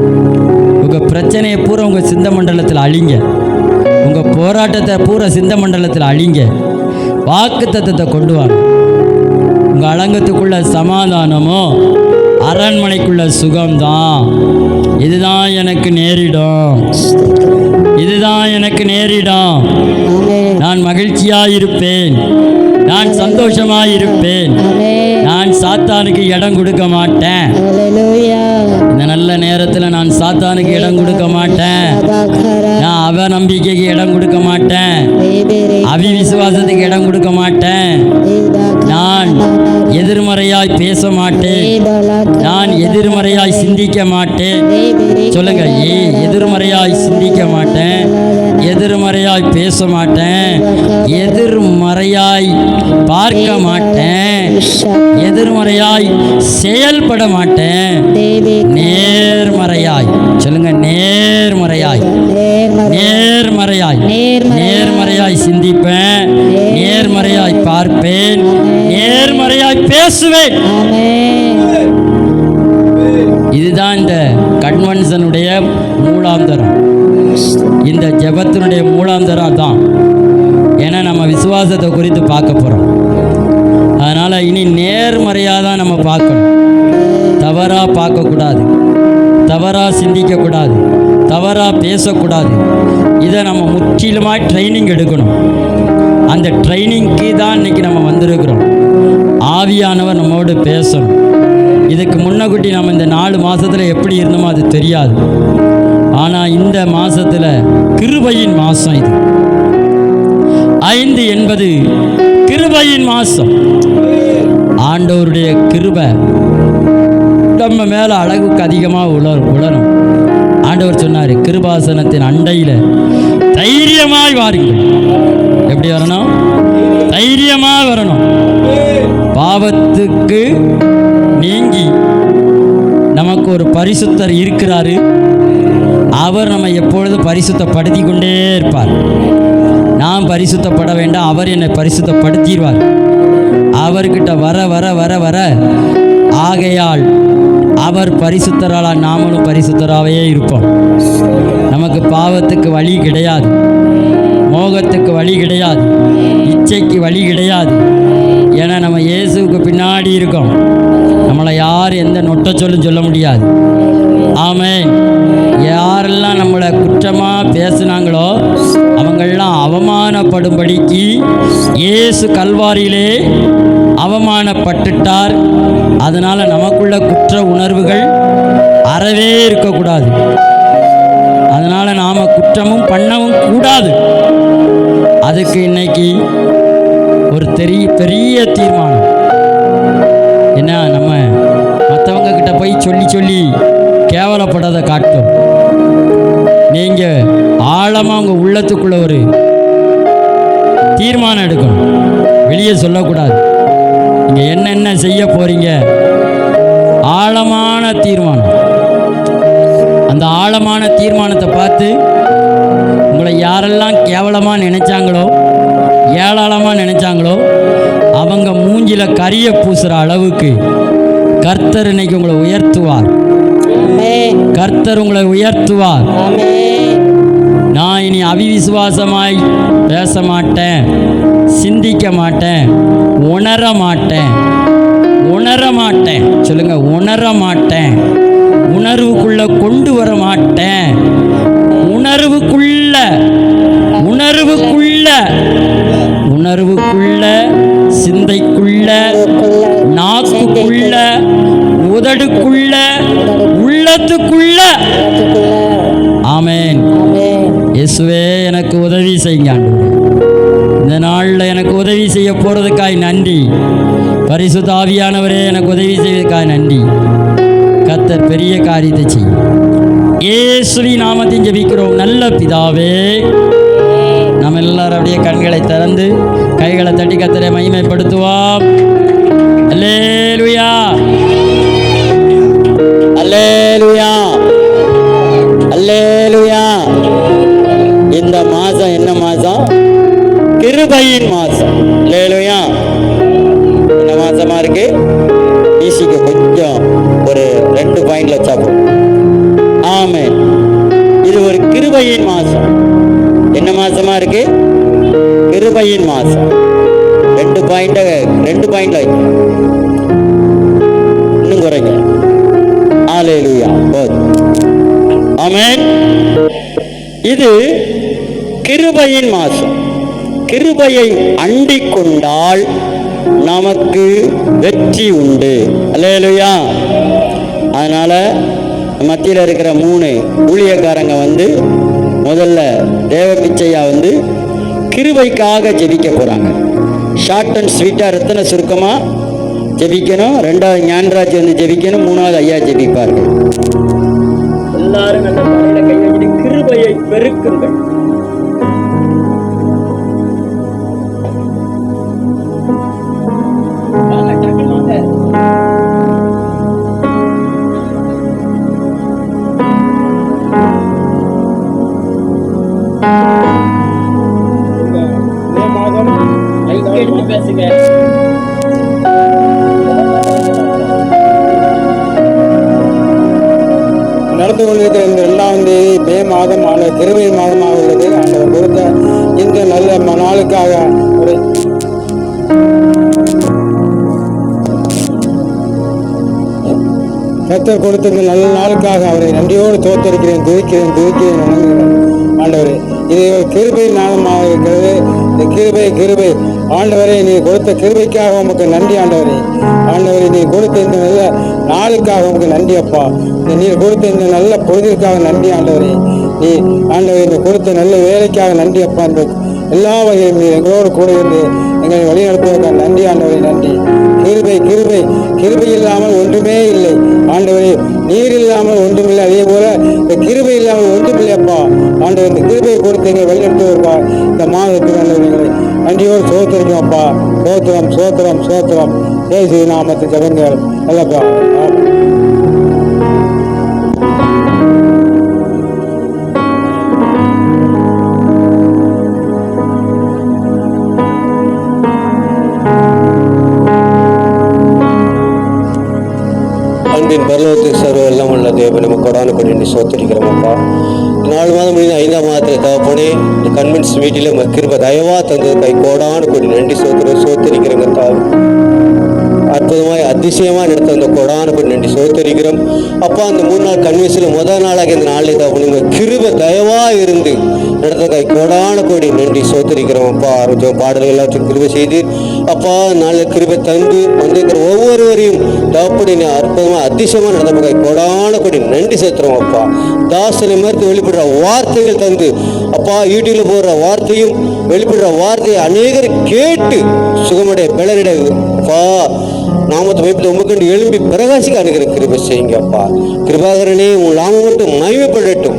S3: உங்க பிரச்சனையை பூரா உங்க சிந்த மண்டலத்தில் அழிங்க. உங்க போராட்டத்தை பூரா சிந்த மண்டலத்தில் அழிங்க. வாக்குத்தத்தத்தை கொண்டு வாங்க. உங்க அலங்கத்துக்குள்ள சமாதானமோ அரண்மனைக்குள்ள சுகம்தான். இதுதான் எனக்கு நேரிடும், இதுதான் எனக்கு நேரிடும். நான் மகிழ்ச்சியாயிருப்பேன், நான் சந்தோஷமாயிருப்பேன். நான் சாத்தானுக்கு இடம் கொடுக்க மாட்டேன். இந்த நல்ல நேரத்தில் நான் சாத்தானுக்கு இடம் கொடுக்க மாட்டேன். நான் அவ நம்பிக்கைக்கு இடம் கொடுக்க மாட்டேன். அவிவிசுவாசத்துக்கு இடம் கொடுக்க மாட்டேன். நான் எதிர்மறையாய் பேச மாட்டேன். நான் எதிர்மறையாய் சிந்திக்க மாட்டேன். சொல்லுங்க, எதிர்மறையாய் சிந்திக்க மாட்டேன், எதிர்மறையாய் பேச மாட்டேன், எதிர்மறையாய் பார்க்க மாட்டேன், எதிர்மறையாய் செயல்பட மாட்டேன். நேர்மறையாய் சொல்லுங்க, நேர்மறையாய், நேர்மறையாய், நேர்மறையாய் சிந்திப்பேன், நேர்மறையாய் பார்ப்பேன், நேர்மறையாய் பேசுவேன். இதுதான் இந்த கன்வென்ஷனுடைய மூலாந்தரம். இந்த ஜெபத்தினுடைய மூலாந்தரம் தான். ஏன்னா நம்ம விசுவாசத்தை குறித்து பார்க்க போகிறோம். அதனால் இனி நேர்மறையாக தான் நம்ம பார்க்கணும். தவறாக பார்க்கக்கூடாது, தவறாக சிந்திக்கக்கூடாது, தவறாக பேசக்கூடாது. இதை நம்ம முற்றிலுமாக ட்ரைனிங் எடுக்கணும். அந்த ட்ரைனிங்க்கு தான் இன்றைக்கி நம்ம வந்திருக்கிறோம். ஆவியானவர் நம்மோடு பேசணும். இதுக்கு முன்னக்கூட்டி நம்ம இந்த 4 மாதத்தில் எப்படி இருந்தோமோ அது தெரியாது. ஆனால் இந்த மாதத்தில் கிருபையின் மாதம். இது 5 என்பது கிருபையின் மாதம். ஆண்டவருடைய கிருபை நம்ம மேலே அழகுக்கு அதிகமாக உலரும். ஆண்டவர் சொன்னார், கிருபாசனத்தின் அண்டையில் தைரியமாய் வாருங்கள். எப்படி வரணும்? தைரியமாக வரணும். பாவத்துக்கு நீங்கி நமக்கு ஒரு பரிசுத்தர் இருக்கிறாரு. அவர் நம்ம எப்பொழுதும் பரிசுத்தப்படுத்தி கொண்டே இருப்பார். நான் பரிசுத்தப்பட வேண்டாம், அவர் என்னை பரிசுத்தப்படுத்திடுவார். அவர்கிட்ட வர வர வர வர ஆகையால் அவர் பரிசுத்தரால் நாமளும் பரிசுத்தராகவே இருப்போம். நமக்கு பாவத்துக்கு வழி கிடையாது, மோகத்துக்கு வழி கிடையாது, இச்சைக்கு வழி கிடையாது. ஏன்னா நம்ம இயேசுவுக்கு பின்னாடி இருக்கோம். நம்மளை யார் எந்த நொட்ட சொல்லும் சொல்ல முடியாது. ஆமென். யாரெல்லாம் நம்மளை குற்றமாக பேசுனாங்களோ அவங்களெல்லாம் அவமானப்படும்படிக்கு இயேசு கல்வாரியிலே அவமானப்பட்டுட்டார். அதனால் நமக்குள்ள குற்ற உணர்வுகள் அறவே இருக்கக்கூடாது. அதனால் நாம் குற்றமும் பண்ணவும் கூடாது. அதுக்கு இன்னைக்கு ஒரு பெரிய தீர்மானம் என்ன, நம்ம மற்றவங்க கிட்ட போய் சொல்லி கேவலப்படாத காட்டும். நீங்கள் ஆழமாக உங்கள் உள்ளத்துக்குள்ள ஒரு தீர்மானம் எடுக்கணும். வெளியே சொல்லக்கூடாது. நீங்கள் என்னென்ன செய்ய போகிறீங்க, ஆழமான தீர்மானம். அந்த ஆழமான தீர்மானத்தை பார்த்து உங்களை யாரெல்லாம் கேவலமாக நினைச்சாங்களோ, ஏளனமாக நினைச்சாங்களோ அவங்க மூஞ்சில கரிய பூசுகிற அளவுக்கு கர்த்தர் இன்னைக்கு உங்களை உயர்த்துவார். கர்த்தர் உங்களை உயர்த்துவார். நான் இனி அவிவிசுவாசமாய் பேச மாட்டேன், சிந்திக்க மாட்டேன், உணர மாட்டேன். உணர மாட்டேன் சொல்லுங்க, உணர மாட்டேன். உணர்வுக்குள்ள கொண்டு வர மாட்டேன். உணர்வுக்குள்ள சிந்தைக்குள்ள, நாக்குக்குள்ள, உதடுக்குள்ள, உள்ளத்துக்குள்ள. ஆமென். இயேசுவே எனக்கு உதவி செய்யுங்க ஆண்டவரே. இந்த நாளில் எனக்கு உதவி செய்ய போகிறதுக்காய் நன்றி. பரிசுத்த ஆவியானவரே எனக்கு உதவி செய்வதற்காய் நன்றி. கர்த்தர் பெரிய காரியத்தை செய்யும். இயேசுவின் நாமத்தில் ஜெபிக்கிறோம் நல்ல பிதாவே. நம்ம எல்லாரும் அப்படியே கண்களை திறந்து கைகளை தட்டி கர்த்தரை மகிமைப்படுத்துவோம். அல்லேலூயா, அல்லேலூயா, அல்லேலூயா. இந்த மாதம் என்ன மாதம்? கிருபையின் மாதம். அல்லேலூயா. என்ன மாதமா இருக்கு? ஈசிக்கு கொஞ்சம் ஒரு 2 பாயிண்ட்ல வச்சாப்போம். ஆமென். இது ஒரு கிருபையின் மாதம். என்ன மாசமா இருக்கு? கிருபையின் மாதம். 2 பாயிண்ட்ல இன்னும் குறைங்க. அல்லேலூயா. ஆமென். இது கிருபையின் மாதம். கிருபையை அண்டிக் கொண்டால் நமக்கு வெற்றி உண்டு. அல்லேலூயா. அதனால மத்தியில் இருக்கிற 3 ஊழியக்காரங்க முதல்ல தேவ பிச்சையா கிருபைக்காக ஜெபிக்க போறாங்க. ஷார்ட் அண்ட் ஸ்வீட்டா ரத்தன சுருக்கமா ஜெபிக்கணும். 2வது ஞானராஜ் ஜெபிக்கணும். 3வது ஐயா ஜெபிப்பார்கள். எல்லாரும் நல்ல தலையில கை வச்சுட்டு கிருபையை பெருக்குங்கள். பேசுங்க.
S5: நடந்து கொண்டிருக்கிற இந்த 2ஆம் தேதி மே மாதம் கிருபை மாதமாக உள்ளது. ஆண்டவர் கொடுத்த இந்த நல்ல நாளுக்காக ஒரு கர்த்தர் கொடுத்த இந்த நல்ல நாளுக்காக அவரை நன்றியோடு தோத்தரிக்கிறேன், துதிக்கிறேன் வணங்குகிறேன். ஆண்டவரே, இது கிருபை நாளமாக இருக்கிறது. இந்த கிருபை ஆண்டவரே, நீ கொடுத்த கிருபைக்காக உமக்கு நன்றி. ஆண்டவரே, நீ கொடுத்த இந்த நல்ல நாளுக்காக உமக்கு நன்றி அப்பா. நீர் கொடுத்த இந்த நல்ல பொழுதிற்காக நன்றி ஆண்டவரே. நீ ஆண்டவரே, இந்த கொடுத்த நல்ல வேலைக்காக நன்றி அப்பா. இந்த எல்லா வகையிலும் நீர் எங்களோடு கூட இருந்து எங்களை வழி நடத்துவதற்காக நன்றி ஆண்டவரே. நன்றி. கிருபை இல்லாமல் ஒன்றுமே இல்லை ஆண்டவரே. நீர் இல்லாமல் ஒன்றுமில்லை. அதே போல இந்த கிருபை இல்லாமல் ஒன்றுமில்லை அப்பா. ஆண்டவர், இந்த கிருபையை கொடுத்து எங்களை வழிநடத்துவதற்கா இந்த மாதத்துக்கு ஆண்டவர்களை நன்றியோடு சோத்திரிக்கும் அப்பா. சோத்திரம் இயேசு நாமத்தில் ஜெபங்கள் நல்லப்பா.
S6: அன்பின் பரலோகத்துக்கு சர்வ எல்லாம் உள்ள தேவன் நம்ம கொடான கொண்டு சோத்திரிக்கிறோமப்பா. 4 மாதம் முடிந்த 5ஆம் மாதத்தில் தகப்பனே, இந்த கன்வென்ஸ் மீட்டில் கிருபை தயவா தந்தது கை கோடான கொண்டு நன்றி சோத்திரிக்கிறோங்க தாவு. அற்புதமாய் அதிசயமாக நடத்த அந்த கொடான கொண்டு நன்றி சோத்திரிக்கிறோம் அப்பா. அந்த 3 நாள் கன்வென்ஸில் முதல் நாளாக இந்த நாளில் தகப்பனே கிருபை தயவா இருந்து நடத்த கை கோடான கொடி நன்றி சோத்திரிக்கிறோம் அப்பா. ஆரோக்கியம் பாடல்கள் எல்லாத்தையும் கிருபை செய்து அப்பா நாளில் கிருபை தந்து வந்திருக்கிற ஒவ்வொருவரையும் தகப்படி அற்புதமாக அதிசயமாக நடந்த கை கோடான கொடி நன்றி செலுத்துறோம் அப்பா. தாசனை மறுத்து வெளிப்படுற வார்த்தைகள் தந்து அப்பா, யூடியூப்ல போடுற வார்த்தையும் வெளிப்படுற வார்த்தையை அநேகர் கேட்டு சுகமடைய பலனிட அப்பா நாமத்தை வைப்பது உமக்கண்டு எழும்பி பிரகாசிக்க அணுகிற கிருபை செய்யுங்க அப்பா. கிருபாகரனே, உங்கள் நாமம் மட்டும் மகிமைப்படட்டும்.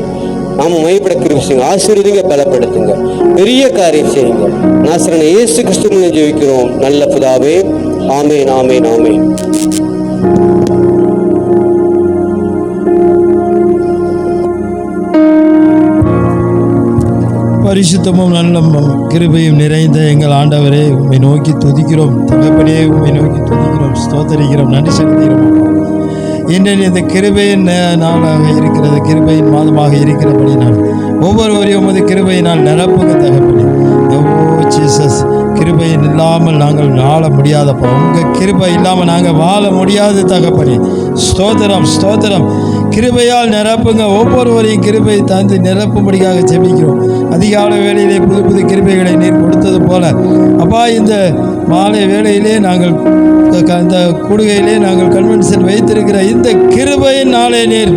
S6: நாம மகிமைப்பட கிருபை செய்யுங்க. ஆசீர்வதிங்க, பலப்படுத்துங்க, பெரிய காரியம் செய்யுங்க. நாசரேயனான இயேசு கிறிஸ்துவின் ஜெபிக்கிறோம் நல்ல பிதாவே. ஆமென், ஆமென், ஆமென்.
S1: பரிசுத்தமும் நல்ல கிருபையும் நிறைந்த எங்கள் ஆண்டவரே, உம்மை நோக்கி துதிக்கிறோம். தகப்பனே, உம்மை நோக்கி துதிக்கிறோம், ஸ்தோத்தரிக்கிறோம், நன்றி செலுத்துகிறோம். இன்றைய இந்த கிருபையின் நாளாக இருக்கிறது, கிருபையின் மாதமாக இருக்கிறபடினால் ஒவ்வொருவரையும் உமது கிருபையினால் நிரப்புங்க தகப்பனே. ஓ ஜீசஸ், கிருபையின் இல்லாமல் நாங்கள் வாழ முடியாதப்பா. உங்கள் கிருபை இல்லாமல் நாங்கள் வாழ முடியாது தகப்பனே. ஸ்தோத்திரம். கிருபையால் நிரப்புங்க. ஒவ்வொருவரையும் கிருபை தந்து நிரப்பும்படியாக ஜெபிக்கிறோம். அதிகாலை வேளையிலே புது கிருபைகளை நீர் கொடுத்தது போல அப்பா, இந்த மாலை வேளையிலே நாங்கள் இந்த கூடுகையிலே நாங்கள் கன்வென்ஷன் வைத்திருக்கிற இந்த கிருபையின் நாளை நீர்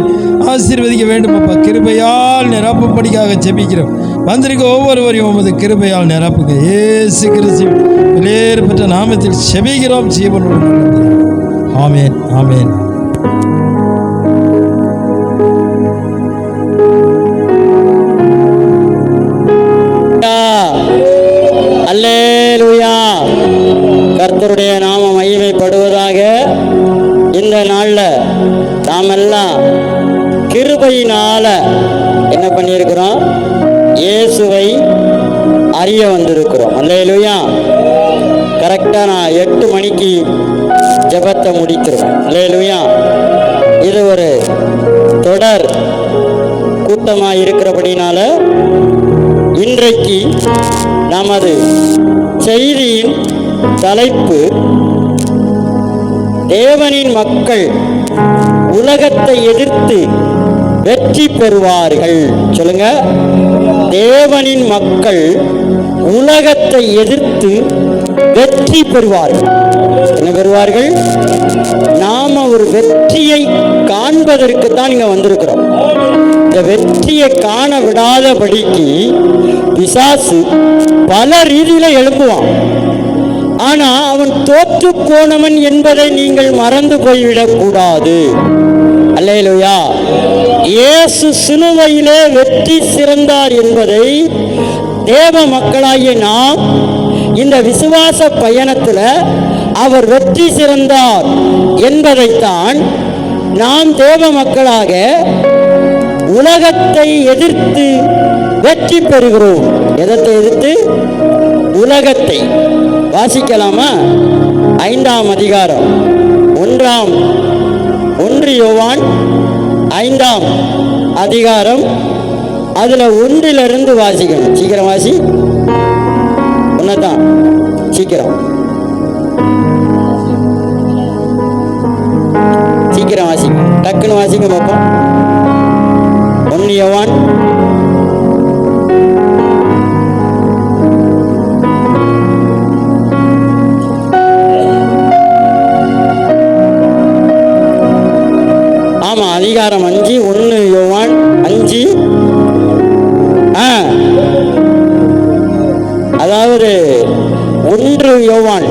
S1: ஆசீர்வதிக்க வேண்டும் அப்பா. கிருபையால் நிரப்பும்படியாக ஜெபிக்கிறோம். வந்திருக்க ஒவ்வொருவரையும் உமது கிருபையால் நிரப்புங்க. இயேசு கிறிஸ்து வெளியேறு பெற்ற நாமத்தில் ஜெபிக்கிறோம் ஜீவனோடு. ஆமென், ஆமென்.
S3: அல்லேலூயா. கர்த்தருடைய நாமம் மகிமைப்படுவதாக. இந்த நாளில் நாமெல்லாம் கிருபையினால என்ன பண்ணியிருக்கிறோம்? இயேசுவை
S4: அறிய வந்திருக்கிறோம். அல்லேலூயா. கரெக்டாக நான் 8 மணிக்கு ஜெபத்தை முடித்திருவேன். அல்லேலூயா. இது ஒரு தொடர் கூட்டமாக இருக்கிறபடினால இன்றைக்கு நமது செய்தியின் தலைப்பு தேவனின் மக்கள் உலகத்தை எதிர்த்து வெற்றி பெறுவார்கள். சொல்லுங்க, தேவனின் மக்கள் உலகத்தை எதிர்த்து வெற்றி பெறுவார்கள். என்ன பெறுவார்கள்? நாம ஒரு வெற்றியை காண்பதற்கு தான் இங்க வந்திருக்கிறோம். இந்த வெற்றியை காண விடாதபடிக்கு பிசாசு பல ரீதியில எழுப்புவான். ஆனா அவன் தோற்று போனவன் என்பதை நீங்கள் மறந்து போய்விடக் கூடாது. அல்லேலூயா. இயேசு சிலுவையிலே வெற்றி சிறந்தார் என்பதை தேவ மக்களாகிய நாம் இந்த விசுவாச பயணத்தில் அவர் வெற்றி சிறந்தார் என்பதைத்தான் நாம் தேவ மக்களாக உலகத்தை எதிர்த்து வெற்றி பெறுகிறோம். எதத்தை எதிர்த்து? உலகத்தை. வாசிக்கலாமா? 5ஆம் அதிகாரம் 1 யோவான் 5ஆம் அதிகாரம், அதுல 1 வாசிக்கணும். சீக்கிரம் வாசி. ஒன்னதான் சீக்கிரம் சீக்கிரம் வாசிங்க. டக்குன்னு வாசிங்க பார்ப்போம். 1 யோவான் அதிகாரம் 5 1 யோவான் 5. அதாவது 1 யோவான்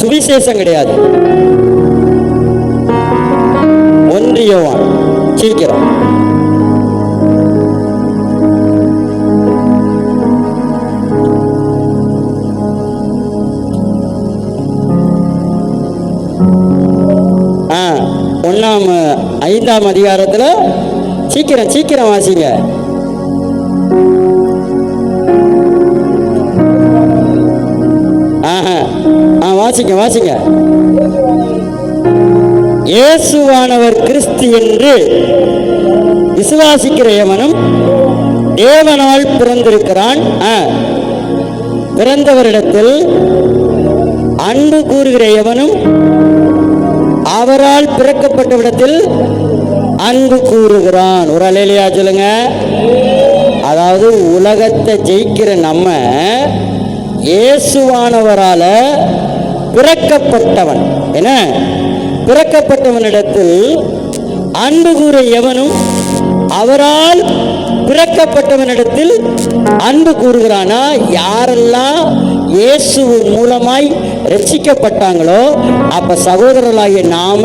S4: சுவிசேஷம் கிடையாது. 1 யோவான் சீக்கிரம். ஒன்றாம் 5ஆம் அதிகாரத்தில் சீக்கிரம் சீக்கிரம் வாசிங்க. வாசிங்க வாசிங்க. இயேசுவானவர் கிறிஸ்து என்று விசுவாசிக்கிற எவனும் தேவனால் பிறந்திருக்கிறான். பிறந்தவரிடத்தில் அன்பு கூறுகிற எவனும் அவரால் பிறக்கப்பட்டவிடத்தில் அன்பு கூறுகிறான். ஒரு அல்லேலூயா சொல்லுங்க. அதாவது உலகத்தை ஜெயிக்கிற நம்ம இயேசுவானவரால பிறக்கப்பட்டவன். என்ன? பிறக்கப்பட்டவனிடத்தில் அன்பு கூற எவனும் அவரால் பிறக்கப்பட்டவனிடத்தில் அன்பு கூறுகிறானா? யாரெல்லாம் இயேசு மூலமாய் ரட்சிக்கப்பட்டாங்களோ அப்ப சகோதரர்களாகிய நாம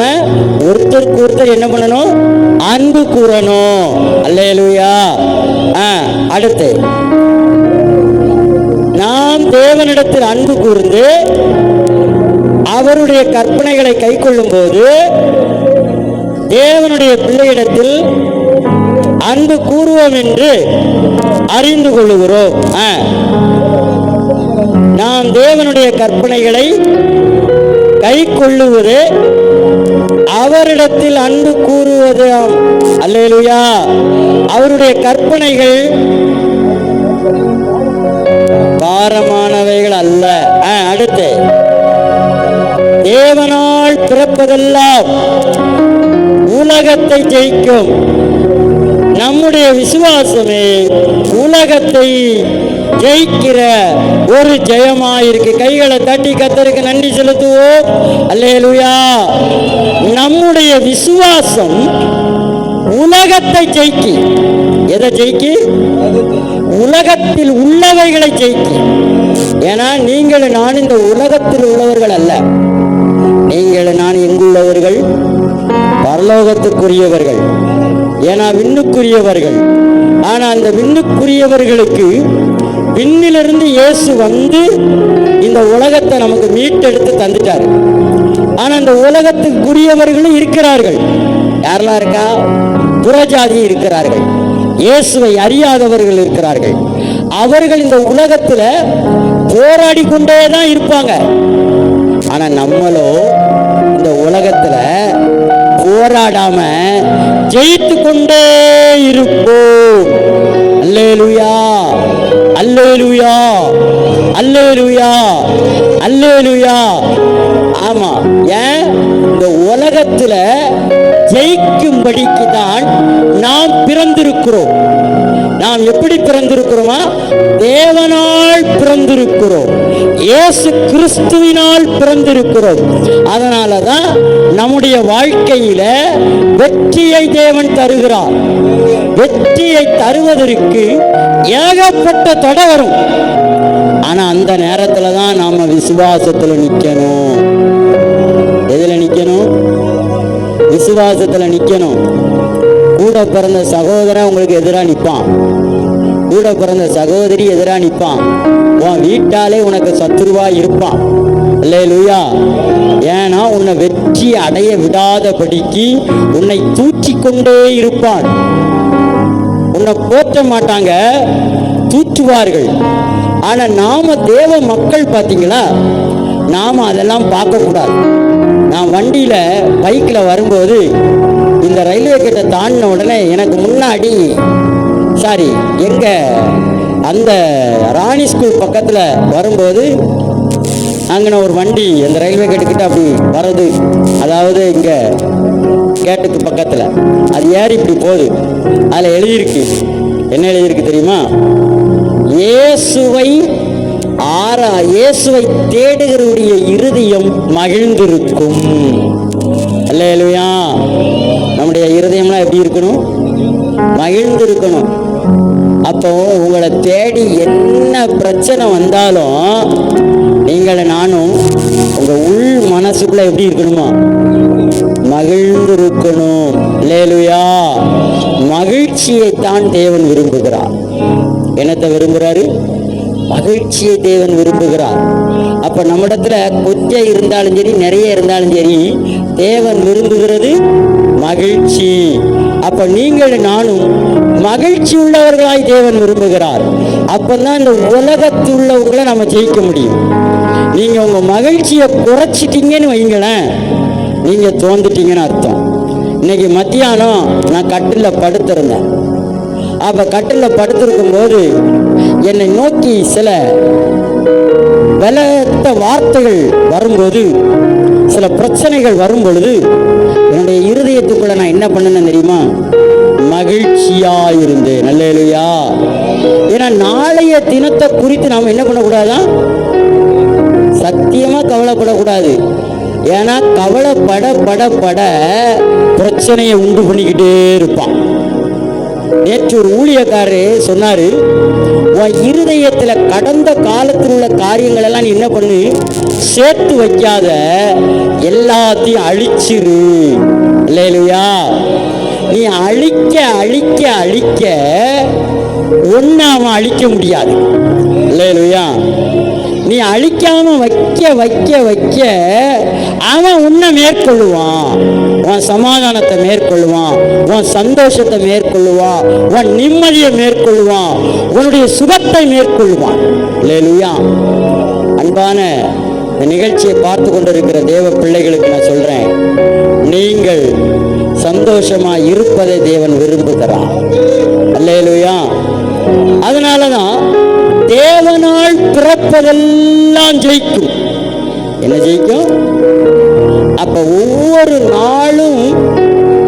S4: ஒருத்தருக்கு ஒருத்தர் என்ன பண்ணணும்? அன்பு கூறணும். அல்லேலூயா. அடுத்து நாம் தேவனிடத்தில் அன்பு கூர்ந்து அவருடைய கற்பனைகளை கை கொள்ளும் போது தேவனுடைய பிள்ளையிடத்தில் அன்பு கூறுவோம் என்று அறிந்து கொள்ளுகிறோம். நாம் தேவனுடைய கற்பனைகளை கை கொள்ளுவது அவரிடத்தில் அன்பு கூறுவது. அல்லேலூயா. அவருடைய கற்பனைகள் பாரமானவைகள் அல்ல. அடுத்து தேவனால் பிறப்பதெல்லாம் உலகத்தை ஜெயிக்கும். நம்முடைய விசுவாசமே உலகத்தை ஜெயிக்கிற ஒரு ஜெயமாயிருக்கு. கைகளை தட்டி கர்த்தருக்கு நன்றி செலுத்துவோம். அல்லேலூயா. நம்முடைய விசுவாசம் உலகத்தை ஜெயிக்கி. எதை ஜெயிக்கி? உலகத்தில் உள்ளவைகளை ஜெயிக்கி. ஏன்னா நீங்கள் நான் இந்த உலகத்தில் உள்ளவர்கள் அல்ல. நீங்கள் நான் எங்குள்ளவர்கள்? பரலோகத்துக்குரியவர்கள். ஏன்னா விண்ணுக்குரியவர்கள். ஆனா அந்த விண்ணுக்குரியவர்களுக்கு விண்ணிலிருந்து இயேசு வந்து இந்த உலகத்தை நமக்கு மீட்டெடுத்து தந்துட்டார். ஆனா அந்த உலகத்துக்குரியவர்களும் இருக்கிறார்கள். யாரெல்லாம் இருக்கா? புறஜாதி இருக்கிறார்கள்.
S3: இயேசுவை அறியாதவர்கள் இருக்கிறார்கள். அவர்கள் இந்த உலகத்துல போராடி கொண்டே தான் இருப்பாங்க. ஆனா நம்மளோ இந்த உலகத்துல போராடாம ஜெயித்து கொண்டே இருப்போம். அல்லேலூயா, அல்லேலூயா, அல்லேலூயா, அல்லேலூயா. ஆமா, ஏன் இந்த உலகத்துல ஜெயிக்கும்படிக்கு தான் நாம் பிறந்திருக்கிறோம். நாம் எப்படி பிறந்திருக்கிறோமா? தேவனால் பிறந்திருக்கிறோம், இயேசு கிறிஸ்துவினால் பிறந்திருக்கிறோம். அதனாலதான் நம்முடைய வாழ்க்கையில வெற்றியை தேவன் தருகிறார். வெற்றியை தருவதற்கு ஏகப்பட்ட தடை வரும். ஆனா அந்த நேரத்துல தான் நாம விசுவாசத்துல நிக்கணும். எதுல நிக்கணும்? விசுவாசத்துல நிக்கணும். கூட பிறந்த சகோதரன் உங்களுக்கு எதிராக நிற்பான், கூட பிறந்த சகோதரி எதிராக நிற்பான், உன் வீட்டாலே உனக்கு சத்துருவா இருப்பான். அல்லேலூயா. ஏன்னா உன்னை வெற்றி அடைய விடாதபடிக்கு உன்னை தூற்றிக்கொண்டே இருப்பான். உன்னை போற்ற மாட்டாங்க, தூற்றுவார்கள். ஆனா நாம தேவ மக்கள் பார்த்தீங்களா, நாம அதெல்லாம் பார்க்கக்கூடாது. நான் வண்டியில பைக்ல வரும்போது இந்த ரயில்வே கிட்ட தாண்டின உடனே எனக்கு முன்னாடி எங்க அந்த ராணி ஸ்கூல் பக்கத்துல வரும்போது அங்கே ஒரு வண்டி அந்த ரயில்வே கேட்டுக்கிட்ட அப்படி வர்றது, அதாவது இங்க கேட்டுக்கு பக்கத்துல அது ஏறி இப்படி போகுது. அதுல எழுதியிருக்கு, என்ன எழுதியிருக்கு தெரியுமா? இயேசுவை தேடுகிறவருடைய இருதயம் மகிழ்ந்திருக்கும். அல்லேலூயா. நம்முடைய இருதயம்லாம் எப்படி இருக்கணும்? மகிழ்ந்திருக்கணும். அப்போ உங்களை தேடி என்ன பிரச்சனை வந்தாலும் நீங்களும் நானும் உங்க உள் மனசுக்குள்ள எப்படி இருக்கணுமா? மகிழ்ந்திருக்கணும். அல்லேலூயா. மகிழ்ச்சியைத்தான் தேவன் விரும்புகிறார். என்னத்தை விரும்புகிறாரு? மகிழ்ச்சியை தேவன் விரும்புகிறார். அப்ப நம்மிடத்துல கொஞ்சம் இருந்தாலும் சரி, நிறைய இருந்தாலும் சரி, தேவன் விரும்புகிறது மகிழ்ச்சி. அப்ப நீங்கள் நானும் மகிழ்ச்சி உள்ளவர்களாய் தேவன் விரும்புகிறார். அப்பதான் இந்த உலகத்தில் உள்ளவர்களை நம்ம ஜெயிக்க முடியும். நீங்க உங்க மகிழ்ச்சியை குறைச்சிட்டீங்கன்னு வைங்களேன், நீங்க தோந்துட்டீங்கன்னு அர்த்தம். இன்னைக்கு மத்தியானம் நான் கட்டில படுத்திருந்தேன். அப்ப கட்டில படுத்திருக்கும் போது என்னை நோக்கி சில பலத்த வார்த்தைகள் வரும்போது, சில பிரச்சனைகள் வரும் பொழுது என்னுடைய இருதயத்துக்குள்ள நான் என்ன பண்ணேன்னு தெரியுமா? மகிழ்ச்சியா இருந்தேன். அல்லேலூயா. ஏன்னா நாளைய தினத்தை குறித்து நாம என்ன பண்ணக்கூடாதான்? சத்தியமா கவலைப்படக்கூடாது. ஏன்னா கவலைப்பட பிரச்சனையை உண்டு பண்ணிக்கிட்டே இருப்பான். நேற்று ஒரு ஊழியக்காரரு சொன்னாரு, உன் இருதயத்துல கடந்த காலத்தில் உள்ள காரியங்கள் எல்லாம் நீ என்ன பண்ணு, சேர்த்து வைக்காத, எல்லாத்தையும் அழிச்சிரு. அல்லேலூயா. நீ அழிக்க அழிக்க அழிக்க ஒன்னு அவன் அழிக்க முடியாது. அல்லேலூயா. நீ அழிக்காம வைக்க வைக்க வைக்க அவன் உன்னை மேற்கொள்ளுவான். உன் சமாதானத்தை மேற்கொள்ளுவான், உன் சந்தோஷத்தை மேற்கொள்ளுவான், உன் நிம்மதியை மேற்கொள்ளுவான், உன்னுடைய சுகத்தை மேற்கொள்ளுவான். அல்லேலூயா. அன்பான இந்த நிகழ்ச்சியை பார்த்து கொண்டிருக்கிற தேவ பிள்ளைகளுக்கு நான் சொல்றேன், நீங்கள் சந்தோஷமா இருப்பதை தேவன் விரும்புகிறார். அல்லேலூயா. அதனாலதான் தேவனால் பிறப்பதெல்லாம் ஜெயிக்கும். என்ன ஜெயிக்கும்? அப்ப ஒவ்வொரு நாளும்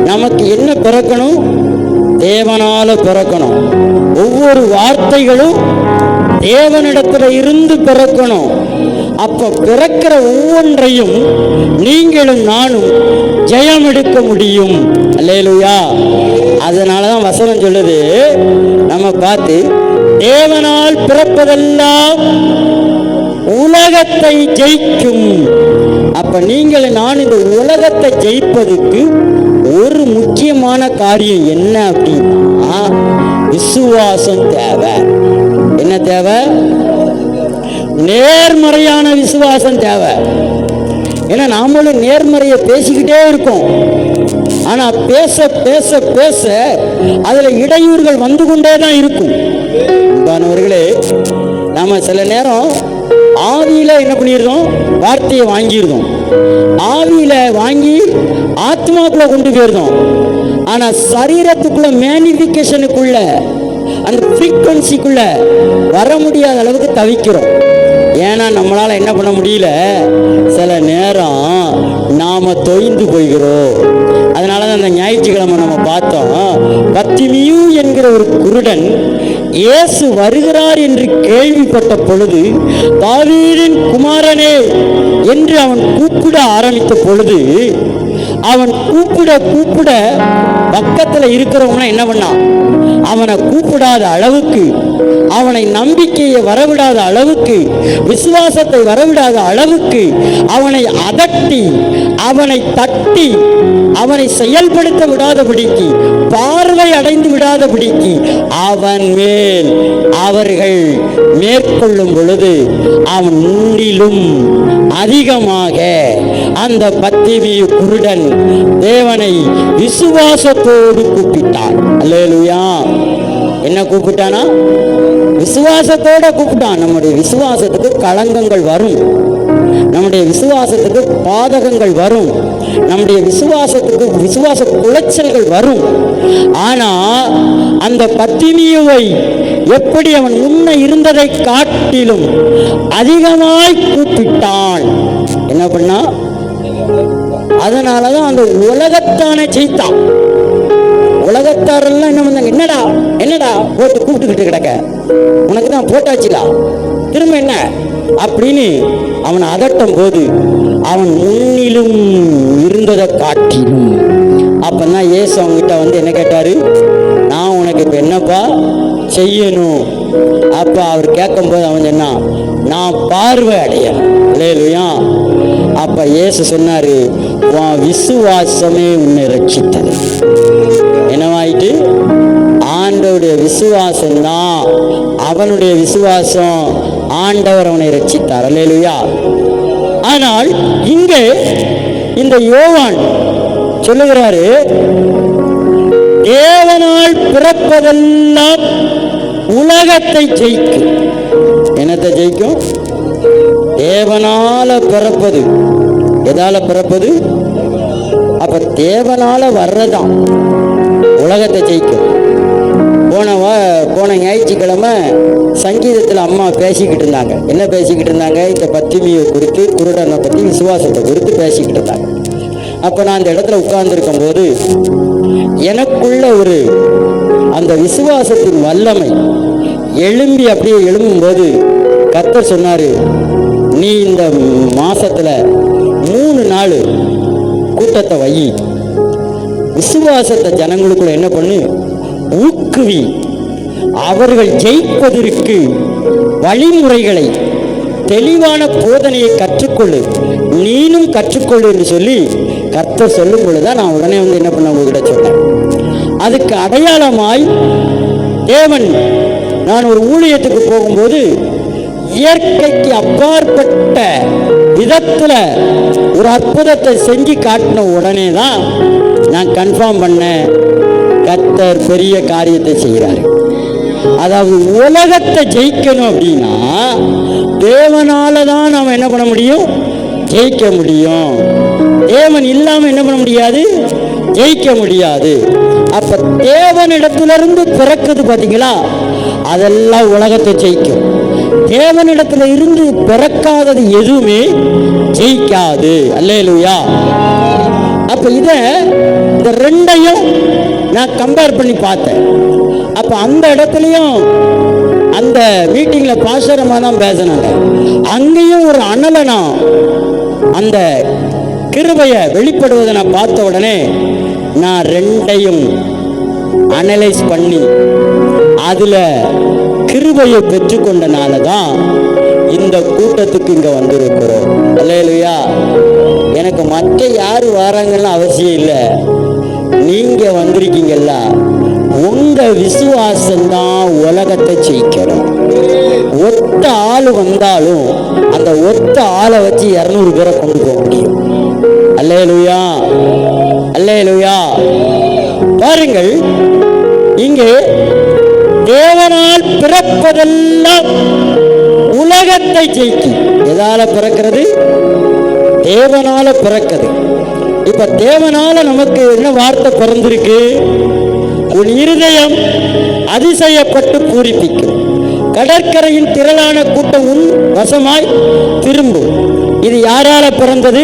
S3: நமக்கு என்ன பிறக்கணும்? தேவனால பிறக்கணும். ஒவ்வொரு வார்த்தைகளும் தேவனிடத்துல இருந்து பிறக்கணும். அப்ப பிறக்கிற ஒவ்வொன்றையும் நீங்களும் நானும் ஜெயம் எடுக்க முடியும். அல்லேலூயா. அதனாலதான் வசனம் சொல்லுது, நம்ம பார்த்து, தேவனால் பிறப்பதெல்லாம் உலகத்தை ஜெயிக்கும். அப்ப நீங்கள் நான் இந்த உலகத்தை ஜெயிப்பதற்கு ஒரு முக்கியமான காரியம் என்ன அப்படின்னா, விசுவாசம் தேவை. என்ன தேவை? நேர்மறையான விசுவாசம் தேவை. ஏன்னா நாமளும் நேர்மறையை பேசிக்கிட்டே இருக்கோம். ஆனால் பேச பேச பேச அதில் இடையூறுகள் வந்து கொண்டே தான் இருக்கும். அன்பானவர்களே, நம்ம சில நேரம் ஆவியில் என்ன பண்ணிடுறோம், வார்த்தையை வாங்கிடுறோம், ஆவியில் வாங்கி ஆத்மாக்குள்ள கொண்டு போயிருந்தோம். ஆனால் சரீரத்துக்குள்ள மேனிஃபிகேஷனுக்குள்ள அந்த ஃப்ரீக்வன்சிக்குள்ள வர முடியாத அளவுக்கு தவிக்கிறோம். ஏன்னா நம்மளால் என்ன பண்ண முடியல, சில நேரம் நாம் தொய்ந்து போய்கிறோம். அதனால தான் அந்த ஞாயிற்றுக்கிழமை நம்ம பார்த்தோம், பத்திமியூ என்கிற ஒரு குருடன் இயேசு வருகிறார் என்று கேள்விப்பட்ட பொழுது, தாவீதின் குமாரனே என்று அவன் கூப்பிட ஆரம்பித்த பொழுது, அவன் கூப்பிட கூப்பிட பக்கத்தில் இருக்கிறவங்க என்ன பண்ணான், அவனை கூப்பிடாத அளவுக்கு, அவனை நம்பிக்கையை வரவிடாத அளவுக்கு, விசுவாசத்தை வரவிடாத அளவுக்கு அவனை அதட்டி, அவனை தட்டி, அவனை செயல்படுத்த விடாதபடிக்கு, பார்வை அடைந்து விடாதபடிக்கு அவன் மேல் அவர்கள் மேற்கொள்ளும் பொழுது அவன் முன்னிலும் அதிகமாக அந்த பத்திமியூ குருடன் தேவனை விசுவாசத்தோடு கூப்பிட்டான். அல்லேலூயா. என்ன கூப்பிட்டானா? விசுவாசத்தோட கூப்பிட்டான். நம்முடைய விசுவாசத்துக்கு களங்கங்கள் வரும், நம்முடைய விசுவாசத்துக்கு பாதகங்கள் வரும், நம்முடைய விசுவாசத்துக்கு விசுவாச குலைச்சல்கள் வரும். ஆனா அந்த பத்திமியூவை எப்படி அவன் முன்ன இருந்ததை காட்டிலும் அதிகமாய் கூப்பிட்டான். என்ன பண்ணா? அதனாலதான் அந்த உலகத்தானே ஜெயித்தான். உலகத்தாரெல்லாம் என்ன பண்ணாங்க, என்னடா என்னடா போட்டு கூப்பிட்டுக்கிட்டு கிடக்க, உனக்கு தான் போட்டாச்சுலா, திரும்ப என்ன அப்படின்னு அவன் அதட்டும் போது அவன் முன்னிலும் இருந்ததை காட்டிலும். அப்பதான் இயேசு அவங்ககிட்ட வந்து என்ன கேட்டாரு, நான் உனக்கு இப்ப என்னப்பா செய்யணும்? அப்ப அவர் கேட்கும் போது அவன் சொன்னான், நான் பார்வை அடையணும். அல்லேலூயா. அப்ப இயேசு சொன்னாரு, உன் விசுவாசமே உன்னை ரட்சித்தது. என்னவாயிட்டு? ஆண்டவருடைய விசுவாசம் தான், அவனுடைய விசுவாசம், ஆண்டவர் அவனை ரட்சித்தார். அல்லேலூயா. ஆனால் இங்கே இந்த யோவான் சொல்லுகிறாரு, தேவனால் பிறப்பதெல்லாம் உலகத்தை ஜெயிக்கும். என்னத்தை ஜெயிக்கும்? தேவனால பிறப்பது. எதால பிறப்பது? அப்ப தேவனால வர்றதான் உலகத்தை ஜெயிக்கும். போன ஞாயிற்றுக்கிழமை சங்கீதத்தில் அம்மா பேசிக்கிட்டு இருந்தாங்க. என்ன பேசிக்கிட்டு இருந்தாங்க? இந்த பத்திமியை குறித்து, குருடனை பற்றி, விசுவாசத்தை குறித்து பேசிக்கிட்டு இருந்தாங்க. அப்போ நான் அந்த இடத்துல உட்கார்ந்துருக்கும் போது எனக்குள்ள ஒரு அந்த விசுவாசத்தின் வல்லமை எழும்பி அப்படியே எழும்பும்போது கர்த்தர் சொன்னாரு, நீ இந்த மாசத்துல 3 நாள் கூட்டத்தை வை, விசுவாசத்தை ஜனங்களுக்குள்ள என்ன பண்ணு, ஊக்குவி, அவர்கள் ஜெயிப்பதற்கு வழிமுறைகளை, தெளிவான போதனையை கற்றுக்கொள்ளு, நீனும் கற்றுக்கொள்ளு என்று சொல்லி கர்த்தர் சொல்லும் பொழுதுதான் நான் உடனே வந்து என்ன பண்ண உங்ககிட்ட சொன்னேன். அதுக்கு அடையாளமாய் தேவன், நான் ஒரு ஊழியத்துக்கு போகும்போது இயற்கைக்கு அப்பாற்பட்ட விதத்துல ஒரு அற்புதத்தை செஞ்சு காட்டின உடனே தான் நான் கன்ஃபார்ம் பண்ணேன், கர்த்தர் பெரிய காரியத்தை செய்கிறாரு. அதாவது உலகத்தை ஜெயிக்கணும் அப்படின்னா தேவனால தான் நாம் என்ன பண்ண முடியும், ஜெயிக்க முடியும். தேவன் இல்லாம என்ன பண்ண முடியாது, ஜெயிக்க முடியாது. அப்ப தேவனிடத்திலிருந்து பிறக்குது பாத்தீங்களா, அதெல்லாம் உலகத்தை ஜெயிக்கும். தேவனிடத்துல இருந்து பிறக்காதது எதுவுமே ஜெயிக்காது. அல்லேலூயா. அப்ப இந்த ரெண்டையும் நான் கம்பேர் பண்ணி பார்த்தேன். அப்ப அந்த இடத்துலயும் அந்த மீட்டிங்ல பாசரமா தான் பேசினாங்க. அங்கேயும் ஒரு அனலனா அந்த கிருபையை வெளிப்படுவதை நான் பார்த்த உடனே நான் ரெண்டையும் அனலைஸ் பண்ணி அதுல கிருபையை பெற்றுக்கொண்டனால தான் இந்த கூட்டத்துக்கு இங்க வந்திருக்கிறோம். அல்லேலூயா. எனக்கு மற்ற யாரு வராங்கன்னு அவசியம் இல்லை, நீங்க வந்திருக்கீங்கல்ல, உங்க விசுவாசம்தான் உலகத்தை ஜெயிக்கணும். ஒத்த ஆள் வந்தாலும் அந்த ஒத்த ஆளை வச்சு 200 பேரை கொண்டு போக முடியும். அல்லேலூயா. அல்லேலூயா. பாருங்கள், இங்கே தேவனால் பிறப்பதெல்லாம் உலகத்தை ஜெயிக்கும். எதால பிறக்கிறது? தேவனால பிறக்குது. இப்ப தேவனால நமக்கு என்ன வார்த்தை பிறந்திருக்கு? உன் இருதயம் அதிசயப்பட்டு பூரிப்பிக்கும், கடற்கரையின் திரளான கூட்டம் உன் வசமாய் திரும்பும். இது யாரால பிறந்தது?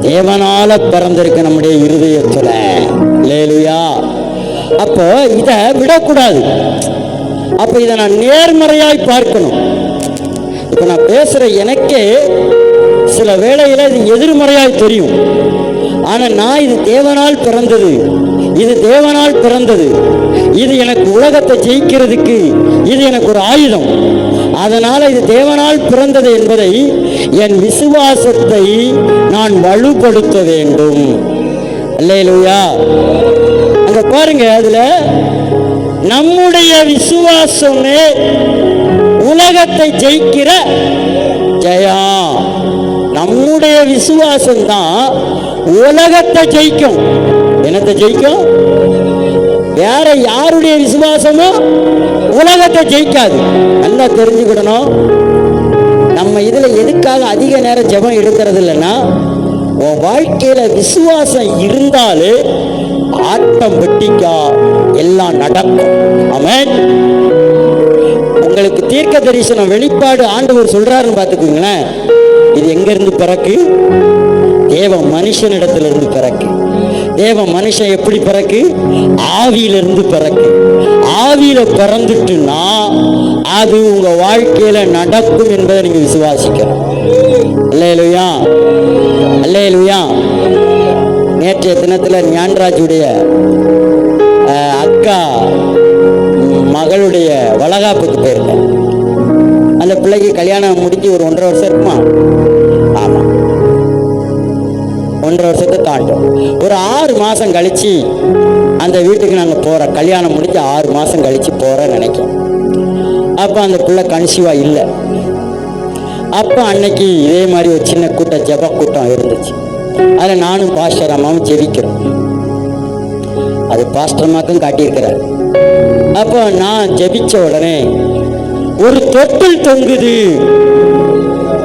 S3: தேவனால பிறந்திருக்கு நம்முடைய இருதயத்துல. அல்லேலூயா. அப்போ இதை விடக்கூடாது. அப்ப இதை நான் நேர்மறையாய் பார்க்கணும். இப்ப நான் பேசுற எனக்கே சில வேளையில இது எதிர்மறையாய் தெரியும். ஆனா நான் இது தேவனால் பிறந்தது, இது தேவனால் பிறந்தது, இது எனக்கு உலகத்தை ஜெயிக்கிறதுக்கு இது எனக்கு ஒரு ஆயுதம். அதனால இது தேவனால் பிறந்தது என்பதை என் விசுவாசத்தை நான் வலுப்படுத்த வேண்டும். அல்லேலூயா. அங்க பாருங்க, அதுல நம்முடைய விசுவாசமே உலகத்தை ஜெயிக்கிற ஜெயம். நம்முடைய விசுவாசம் தான் உலகத்தை ஜெயிக்கும். என்னத்தை ஜெயிக்கும்? வேற யாருடைய விசுவாசமோ உலகத்தை ஜெயிக்காது. நல்லா தெரிஞ்சுக்கிடணும். நம்ம இதுல எதுக்காக அதிக நேரம் ஜெபம் எடுக்கிறது இல்லைன்னா, உன் வாழ்க்கையில விசுவாசம் இருந்தாலே ஆட்டோமேட்டிக்கா எல்லாம் நடக்கும். ஆமென். உங்களுக்கு தீர்க்க தரிசனம் வெளிப்பாடு ஆண்டவர் சொல்றாருன்னு பார்த்துக்குங்களேன். இது எங்க இருந்து பிறக்கு? தேவ மனுஷனிடத்திலிருந்து பிறக்கு. தேவ மனுஷன் எப்படி பிறக்கு? ஆவியிலிருந்து பிறக்கு. ஆவியில பிறந்துட்டுன்னா அது உங்க வாழ்க்கையில நடக்கும் என்பதை நீங்க விசுவாசிக்கணும். அல்லேலூயா, அல்லேலூயா. நேற்றைய தினத்துல ஞான்ராஜுடைய அக்கா மகளுடைய வளகாப்புக்கு போயிருக்கேன். அந்த பிள்ளைக்கு கல்யாணம் முடிஞ்சு ஒரு 1.5 வருஷம் இருக்குமா? ஆமா, 1.5 வருஷத்தை தாண்டும். ஒரு 6 மாசம் கழிச்சு அந்த வீட்டுக்கு நாங்கள் போறோம். கல்யாணம் முடிஞ்சு 6 மாசம் கழிச்சு போறோம்னு நினைக்கிறோம். அப்போ அந்த பிள்ளை கன்சீவா இல்லை. அப்போ அன்னைக்கு இதே மாதிரி ஒரு சின்ன கூட்டம், ஜெப கூட்டம் இருந்துச்சு. அதில் நானும் பாஸ்டர் அம்மாவும் ஜெபிக்கிறோம். அது பாஸ்டர் அம்மாக்கும் காட்டியிருக்கிறார். அப்போ நான் ஜெபிச்ச உடனே ஒரு தொட்டில் தொங்குது.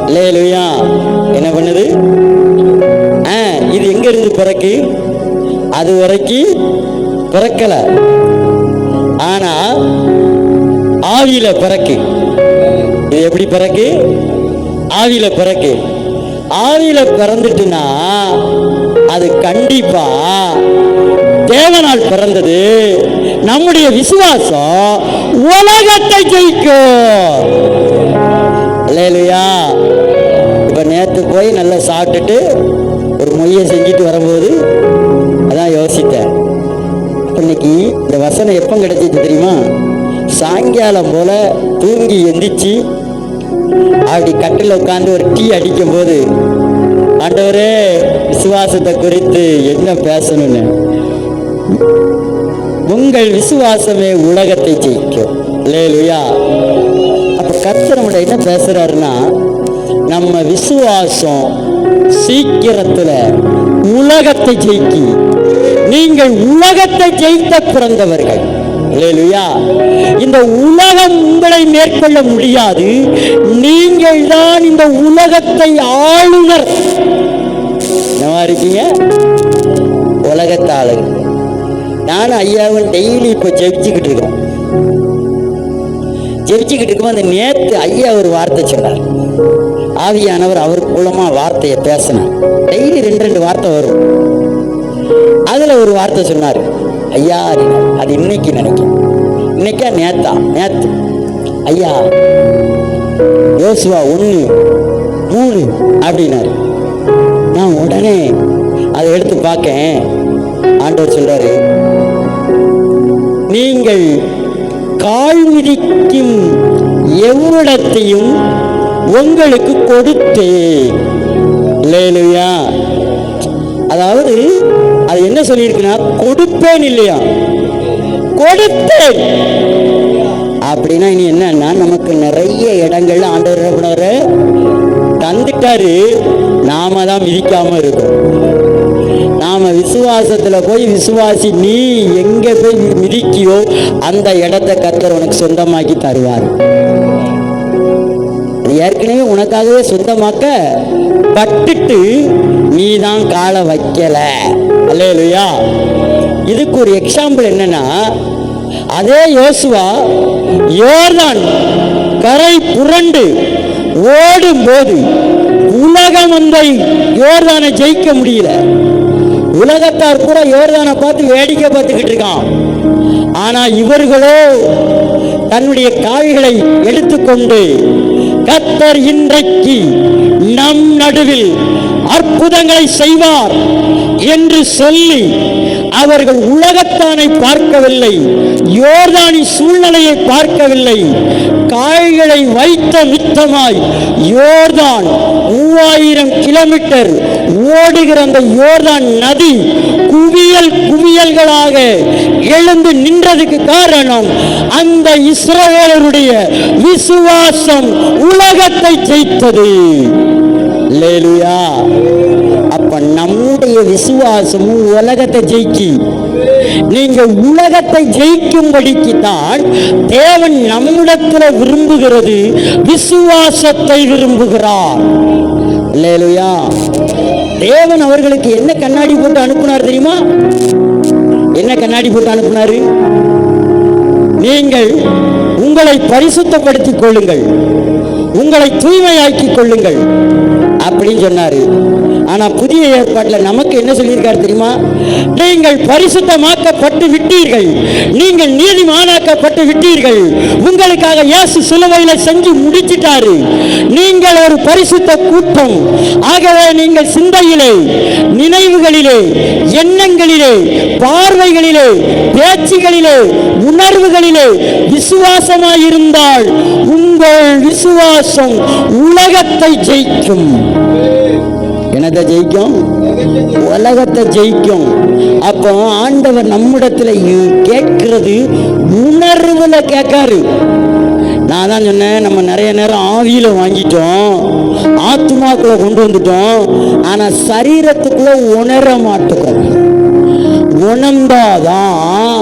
S3: அல்லேலூயா. என்ன பண்ணுது? இது எங்க இருந்து பிறக்கு? அது வரைக்கும் பிறக்கல, ஆனா ஆவியில பிறக்கு. இது எப்படி பிறக்கு? ஆவியில பிறக்கு. ஆவியில பிறந்துட்டுனா அது கண்டிப்பா தேவனால் பிறந்தது. நம்முடைய விசுவாசம் உலகத்தை ஜெயிக்கும். அல்லேலூயா. இப்ப நேற்று போய் நல்லா சாப்பிட்டுட்டு ஒரு மொய்யை செஞ்சுட்டு வரும்போது அதான் யோசித்தேன். இன்னைக்கு இந்த வசனம் எப்போ கிடைச்சிச்சு தெரியுமா? சாயங்காலம் போல தூங்கி எந்திரிச்சு அப்படி கட்டில் உட்காந்து ஒரு டீ அடிக்கும் போது, ஆண்டவரே விசுவாசத்தை குறித்து என்ன பேசணும்னு, உங்கள் விசுவாசமே உலகத்தை ஜெயிக்கும். அல்லேலூயா. அப்ப கர்த்தர் நம்மகிட்ட என்ன பேசுறாருன்னா, நம்ம விசுவாசம் சீக்கிரத்துல உலகத்தை ஜெயிக்கி. நீங்கள் உலகத்தை ஜெயித்த பிறந்தவர்கள். அல்லேலூயா. இந்த உலகம் உங்களை மேற்கொள்ள முடியாது. நீங்கள் தான் இந்த உலகத்தை ஆளுநர். என்னவா இருக்கீங்க? உலகத்தை ஆளுங்க. நானும் ஐயாவும் டெய்லி இப்போ ஜெபிச்சுக்கிட்டு இருக்கோம். ஜெபிச்சுக்கிட்டு இருக்கும் அந்த நேற்று ஐயா ஒரு வார்த்தை சொன்னார். ஆவியானவர் அவர் மூலமா வார்த்தையை பேசினார். டெய்லி 2 வார்த்தை வரும். அதுல ஒரு வார்த்தை சொன்னார். ஐயா, அது இன்னைக்கு நினைக்கிறேன். இன்னைக்கா நேத்து ஐயா, யோசுவா 1:3 அப்படின்னாரு. நான் உடனே அதை எடுத்து பார்க்கேன். ஆண்டவர் சொல்றாரு, நீங்கள் கால் மிதிக்கும் எவ்விடத்தையும் உங்களுக்கு கொடுத்தேன். இல்லையா? அதாவது அது என்ன சொல்லியிருக்குன்னா, கொடுப்பேன் இல்லையா, கொடுத்தேன். அப்படின்னா இனி என்னன்னா, நமக்கு நிறைய இடங்கள்ல ஆண்டவர்
S4: தந்துட்டாரு, நாம தான் மிதிக்காம இருக்கோம். நாம விசுவாசத்துல போய் விசுவாசி, நீ எங்க போய் மிதிக்கியோ அந்த இடத்தை கர்த்தர் உனக்கு சொந்தமாக்கி தருவார். ஏற்கனவே உனக்காகவே சொந்தமாக்க பட்டுட்டு நீ தான் காலை வைக்கல. அல்லேலூயா. இதுக்கு ஒரு எக்ஸாம்பிள் என்னன்னா, அதே யோசுவா யோர்தான் கரை புரண்டு ஓடும் போது உலகம் அந்த யோர்தானை ஜெயிக்க முடியல. உலகத்தார் கூட யோர்தானை பார்த்து வேடிக்கை பார்த்துக்கிட்டு இருக்கான். ஆனா இவர்களோ தன்னுடைய கால்களை எடுத்துக்கொண்டு கர்த்தர் இன்றைக்கு நம் நடுவில் அற்புதங்களை செய்வார் என்று சொல்லி அவர்கள் உலகத்தானை பார்க்கவில்லை, யோர்தானின் சூழ்நிலையை பார்க்கவில்லை. கால்களை வைத்த மித்தமாய் யோர்தான் 3000 கிலோமீட்டர் ஓடுகிற அந்த யோர்தான் நதி குவியல் குவியல்களாக எழுந்து நின்றதுக்கு காரணம் அந்த இஸ்ரவேலருடைய விசுவாசம் உலகத்தை ஜெயித்தது. அல்லேலூயா. அப்ப நம்முடைய விசுவாசமும் உலகத்தை ஜெயிக்கி, நீங்க உலகத்தை ஜெயிக்கும்படிக்கு தான் தேவன் நம்மிடத்துல விரும்புகிறது, விசுவாசத்தை விரும்புகிறார். அல்லேலூயா. தேவன் அவர்களுக்கு என்ன கண்ணாடி போட்டு அனுப்புனார் தெரியுமா? என்ன கண்ணாடி போட்டு அனுப்புனாரு? நீங்கள் உங்களை பரிசுத்தப்படுத்திக் கொள்ளுங்கள், உங்களை தூய்மையாக்கிக் கொள்ளுங்கள் அப்படின்னு சொன்னாரு. ஆனா புதிய ஏற்பாட்டில் நமக்கு என்ன சொல்லியிருக்காரு தெரியுமா? நீங்கள் பரிசுத்தமாக்கப்பட்டு விட்டீர்கள், நீங்கள் நீதிமானாக்கப்பட்டு விட்டீர்கள், உங்களுக்காக இயேசு சிலுவையில் செஞ்சு முடிச்சிட்டாரு. நீங்கள் ஒரு பரிசுத்த கூட்டம். ஆகவே நீங்கள் சிந்தையிலே, நினைவுகளிலே, எண்ணங்களிலே, பார்வைகளிலே, பேச்சுகளிலே, உணர்வுகளிலே விசுவாசமாயிருந்தால் உங்கள் விசுவாசம் உலகத்தை ஜெயிக்கும். என்னத்தை ஜெயிக்கும்? உலகத்தை ஜெயிக்கும். அப்போ ஆண்டவர் நம்மிடத்துல கேட்கிறது உணர்வுல கேட்காரு. நான் தான் சொன்னேன், நம்ம நிறைய நேரம் ஆவியில வாங்கிட்டோம், ஆத்மாக்குள்ள கொண்டு வந்துட்டோம், ஆனா சரீரத்துக்குள்ள உணர மாட்டோம். உணர்ந்தாதான்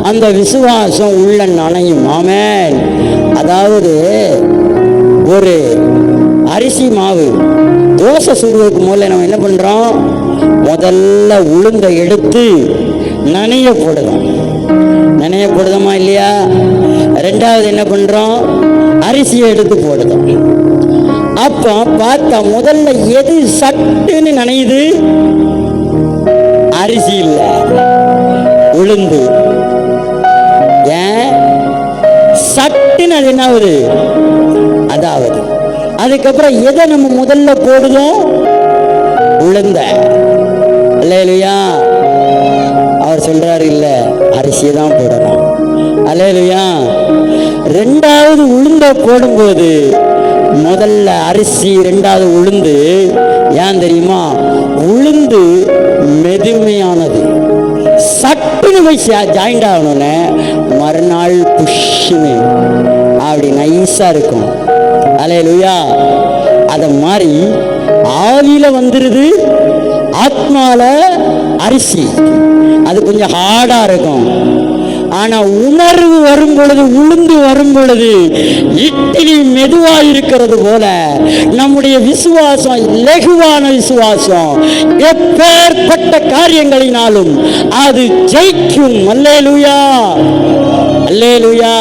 S4: அந்த விசுவாசம் உள்ள நனையும். ஆமென். அதாவது ஒரு அரிசி மாவு தோசை சுடுவதற்கு முதல்ல நம்ம என்ன பண்றோம்? முதல்ல உளுந்த எடுத்து நனைய போடுறோம். நனைய போடுதோமா இல்லையா? ரெண்டாவது என்ன பண்றோம்? அரிசியை எடுத்து போடுதோம். அப்போ பார்த்தா முதல்ல எது சட்டுன்னு நனையுது? அரிசி இல்ல, உளுந்து. ஏன் சட்டுன்னு அது என்ன ஆகுது? அதாவது அதுக்கப்புறம் எதை நம்ம முதல்ல போடுதோம்? உளுந்த. அல்லேலூயா. அவர் சொல்றாரு, இல்ல அரிசியை தான் போடணும். அல்லேலூயா. ரெண்டாவது உளுந்த போடும்போது முதல்ல அரிசி, ரெண்டாவது உளுந்து. ஏன் தெரியுமா? உளுந்து மெதுமையானது, சட்டுன்னு போய் ஜாயிண்ட் ஆகணும்னு மறுநாள் புஷ்ஷுன்னு அப்படி நைஸா இருக்கும். அல்லேலூயா. அத மாதிரி ஆவியில வந்துருது, ஆத்மால அரிசி அது கொஞ்சம் ஹார்டா இருக்கும். ஆனா உணர்வு வரும் பொழுது, உளுந்து வரும் பொழுது இட்லி மெதுவா இருக்கிறது போல நம்முடைய விசுவாசம் லகுவான விசுவாசம் எப்பேற்பட்ட காரியங்களினாலும் அது ஜெயிக்கும். அல்லேலூயா, அல்லேலூயா.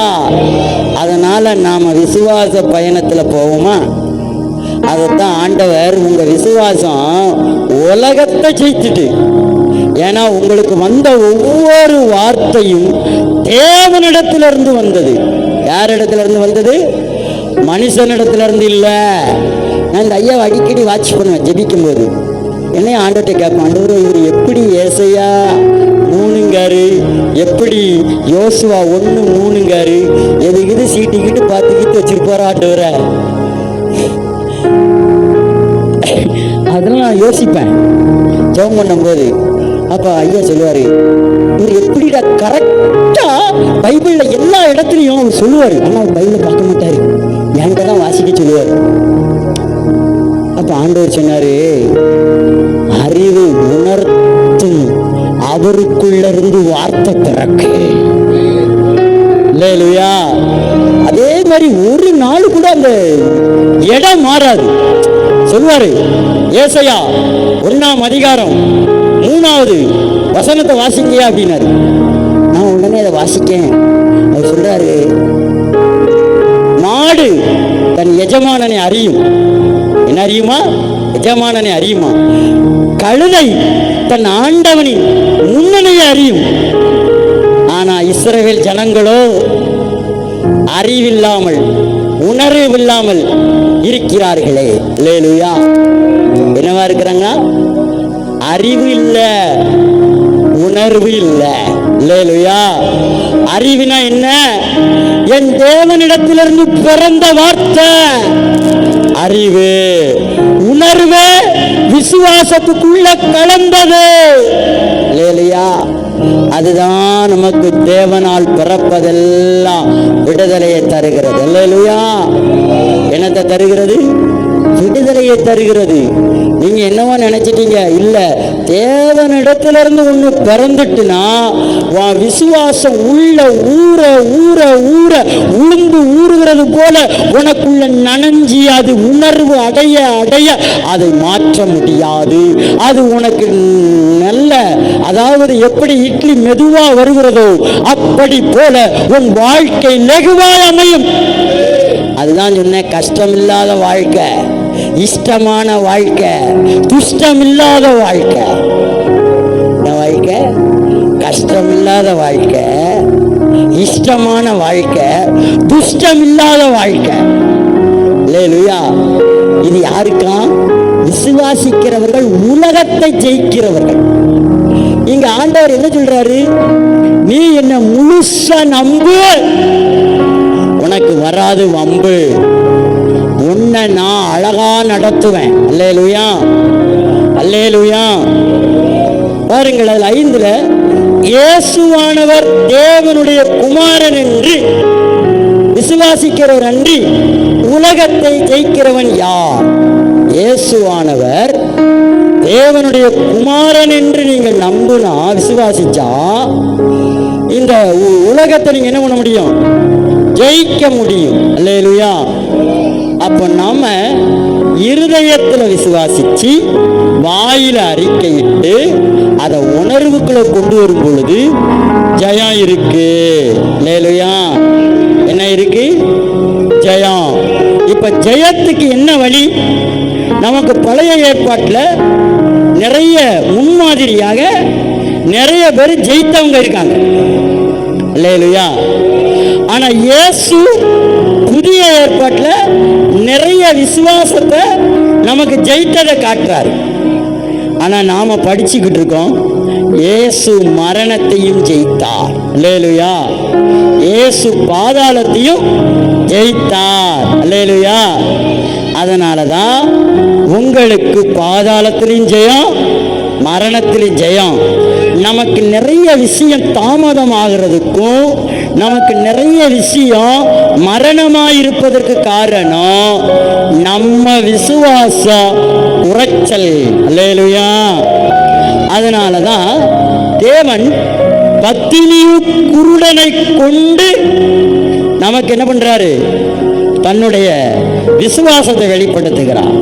S4: அதனால நாம விசுவாச பயணத்துல போவோமா? அதைத்தான் ஆண்டவர், உங்க விசுவாசம் உலகத்தை ஜெயித்துட்டு. ஏன்னா உங்களுக்கு வந்த ஒவ்வொரு வார்த்தையும் தேவனிடத்திலிருந்து வந்தது. யாரிடத்திலிருந்து வந்தது? மனுஷனிடத்திலிருந்து இல்ல. நான் இந்த ஐயாவை அடிக்கடி வாட்ச் பண்ணுவேன் ஜெபிக்கும் போது. என்னைய ஆண்டவர்கிட்ட கேட்பேன், ஆண்டவர் இவர் எப்படி ஏசையா 3 எப்படி யோசுவா 1:3 எதுக்கிட்டு சீட்டிக்கிட்டு பார்த்துக்கிட்டு வச்சிருப்பாரா ஆண்டவரை? அதெல்லாம் நான் யோசிப்பேன் ஜெபம் பண்ணும்போது. அப்ப ஐயா சொல்லுவாரு, இவர் எப்படிடா கரெக்டா பைபிள்ல எல்லா இடத்துலையும் அவர் சொல்லுவாரு, ஆனா அவர் பைபிளை பார்க்க மாட்டாரு, என்கிட்ட தான் வாசிக்க சொல்லுவாரு. அப்ப ஆண்டவர் சொன்னாரு, அறிவு உணர்த்தும் அவருக்குள்ள இருந்து வார்த்தை பிறக்கு. அல்லேலூயா. அதே மாதிரி ஒரு நாள் கூட அந்த இடம் மாறாது. சொல்வாரு ஏசாயா 1ஆம் அதிகாரம் 3வது வசனத்தை வாசிக்கையா அப்படின்னாரு. நான் உடனே அதை வாசிக்கேன். அவர் சொல்றாரு, மாடு தன் எஜமானனை அறியும். என்ன அறியுமா? எஜமானனை அறியுமா? கழுதை தன் ஆண்டவனின் முன்னணியை அறியும். ஆனா இஸ்ரவேல் ஜனங்களோ அறிவில்லாமல் உணர்வில்லாமல் இருக்கிறார்களே. அல்லேலூயா. என்னவா இருக்கிறாங்க? அறிவு இல்ல, உணர்வு இல்ல. அல்லேலூயா. அறிவினா என்ன? என் தேவனிடத்திலிருந்து பிறந்த வார்த்தை அறிவு. உணர்வு விசுவாசத்துக்குள்ள கலந்தது. அல்லேலூயா. அதுதான் நமக்கு தேவனால் பிறப்பதெல்லாம் விடுதலையை தருகிறது. அல்லேலூயா. என்னத்தை தருகிறது? விடுதலையை தருகிறது. நீங்க என்னவோ நினைச்சிட்டீங்க, இல்ல, தேவனிடத்திலிருந்து ஒண்ணு பிறந்துட்டுனா விசுவாசம் உள்ள ஊற ஊற ஊற உளுந்து ஊறுகிறது போல உனக்குள்ள நனைஞ்சி அது உணர்வு அடைய அடைய அதை மாற்ற முடியாது. அது உனக்கு நல்ல, அதாவது எப்படி இட்லி மெதுவா வருகிறதோ அப்படி போல உன் வாழ்க்கை லகுவாய் அமையும். அதுதான் சொன்னேன், கஷ்டம் இல்லாத வாழ்க்கை, இஷ்டமான வாழ்க்கை, துஷ்டம் இல்லாத வாழ்க்கை. வாழ்க்கை கஷ்டம் இல்லாத வாழ்க்கை, இஷ்டமான வாழ்க்கை, துஷ்டம் இல்லாத வாழ்க்கை. அல்லேலூயா. இது யாருக்கா? விசுவாசிக்கிறவர்கள், உலகத்தை ஜெயிக்கிறவர்கள். இங்க ஆண்டவர் என்ன சொல்றாரு? நீ என்ன முழுசா நம்பு, உனக்கு வராது வம்பு. உன்னை நான் அழகா நடத்துவேன். அல்லேலூயா. அல்லேலூயா. பாருங்கள், அதில் 5ல் இயேசுவானவர் தேவனுடைய குமாரன் என்று விசுவாசிக்கிறவர் அன்றி உலகத்தை ஜெயிக்கிறவன் யார்? இயேசுவானவர் தேவனுடைய குமாரன் என்று நீங்கள் நம்புனா, விசுவாசிச்சா இந்த உலகத்தை நீங்க என்ன பண்ண முடியும்? ஜெயிக்க முடியும். அல்லேலூயா. அப்ப நாம இருதயத்தில் விசுவாசிச்சு வாயில அறிக்கையிட்டு அதை உணர்வுக்குள்ள கொண்டு வரும் பொழுது ஜெயம் இருக்கு. அல்லேலூயா. என்ன இருக்கு? ஜெயம். இப்ப ஜெயத்துக்கு என்ன வழி? நமக்கு பழைய ஏற்பாட்டில் நிறைய முன்மாதிரியாக நிறைய பேர் ஜெயித்தவங்க இருக்காங்க. அல்லேலூயா. ஆனா இயேசு புதிய ஏற்பாட்டில் நிறைய விசுவாசத்தை நமக்கு ஜெயித்ததை காட்டுறாரு. ஆனா நாம படிச்சுக்கிட்டு இருக்கோம், இயேசு மரணத்தையும் ஜெயித்தார். அல்லேலூயா. இயேசு பாதாளத்தையும் ஜெயித்தார். அல்லேலூயா. அதனாலதான் உங்களுக்கு பாதாளத்திலும் ஜெயம், மரணத்திலும் ஜெயம். நமக்கு நிறைய விஷயம் தாமதம் ஆகிறதுக்கும் நமக்கு நிறைய விஷயம் மரணமாயிருப்பதற்கு காரணம் நம்ம விசுவாசம் குறைச்சல். அல்லேலூயா. அதனாலதான் தேவன் பத்தினியும் குருடனை கொண்டு நமக்கு என்ன பண்றாரு? தன்னுடைய விசுவாசத்தை வெளிப்படுத்துகிறார்.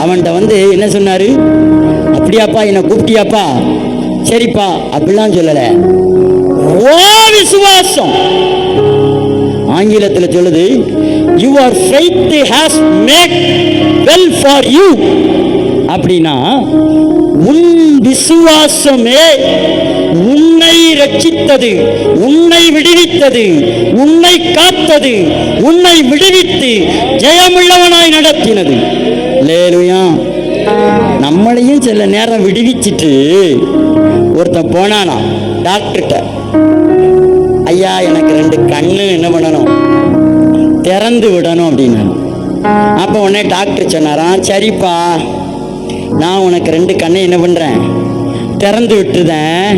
S4: அவன்கிட்ட என்ன சொன்னாரு? அப்படியாப்பா, என்ன கூப்பிட்டியாப்பா? சரிப்பா, அப்படிலாம் சொல்லல. ஓ விசுவாசம், ஆங்கிலத்தில் சொல்லுது, your faith has made well for you. அப்படின்னா உன் விசுவாசமே உன்னை ரட்சித்தது, உன்னை விடுவித்தது, உன்னை காத்தது, உன்னை விடுவித்து ஜெயமுள்ளவனாய் நடத்தினது. அல்லேலூயா. நம்மளையும் சில நேரம் விடுவிச்சிட்டு ஒருத்தன் போனானா டாக்டர்கிட்ட, ஐயா எனக்கு 2 கண்ணு என்ன பண்ணணும், திறந்து விடணும் அப்படின்னு. அப்போ உடனே டாக்டர் சொன்னாராம், சரிப்பா நான் உனக்கு 2 கண்ணை என்ன பண்ணுறேன், திறந்து விட்டுதேன்,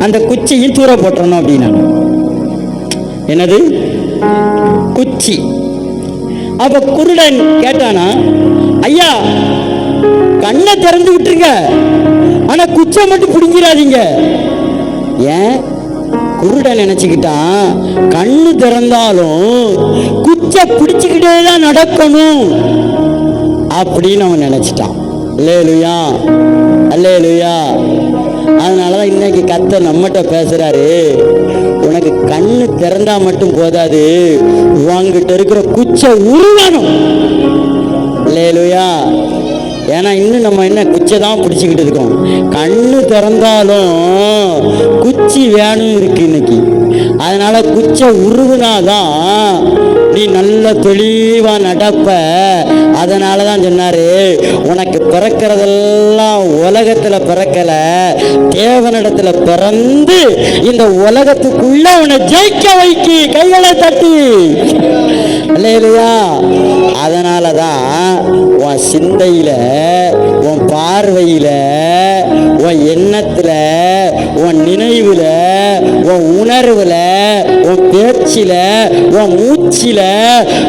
S4: அந்த குச்சியும் தூர போட்டுறணும் அப்படின்னா. என்னது குச்சி? அப்போ குருடன் கேட்டானா, ஐயா கண்ணை திறந்து விட்டுருங்க, ஆனா குச்சை மட்டும் பிடிங்கிறாதீங்க. ஏன்? குருடன் நினைச்சுக்கிட்டான் கண்ணு திறந்தாலும் குச்சை பிடிச்சுக்கிட்டே தான் நடக்கணும் அப்படின்னு அவன் நினைச்சிட்டான். அல்லேலூயா, அல்லேலூயா. அதனாலதான் இன்னைக்கு கர்த்தர் நம்மகிட்ட பேசுறாரு, உனக்கு கண்ணு திறந்தா மட்டும் போதாது, உங்ககிட்ட இருக்கிற குச்சை உருவணும். அல்லேலூயா. ஏன்னா இன்னும் நம்ம என்ன குச்சை தான் பிடிச்சிக்கிட்டு இருக்கோம். கண்ணு திறந்தாலும் குச்சி வேணும் இருக்கு இன்னைக்கு. அதனால குச்சை உருவுனாதான் நீ நல்ல தெளிவா நடப்ப. அதனால தான் சொன்னாரு, உனக்கு பிறக்கிறதெல்லாம் உலகத்துல பிறக்கல, தேவனிடத்துல பிறந்து இந்த உலகத்துக்குள்ள உன்னை ஜெயிக்க வைக்கி. கைகளை தட்டி அல்லேலூயா. அதனாலதான் உன் சிந்தையில, உன் பார்வையில, உன் எண்ணத்துல, உன் நினைவுல, உன் உணர்வுல, உன் பேச்சில, உன் மூச்சில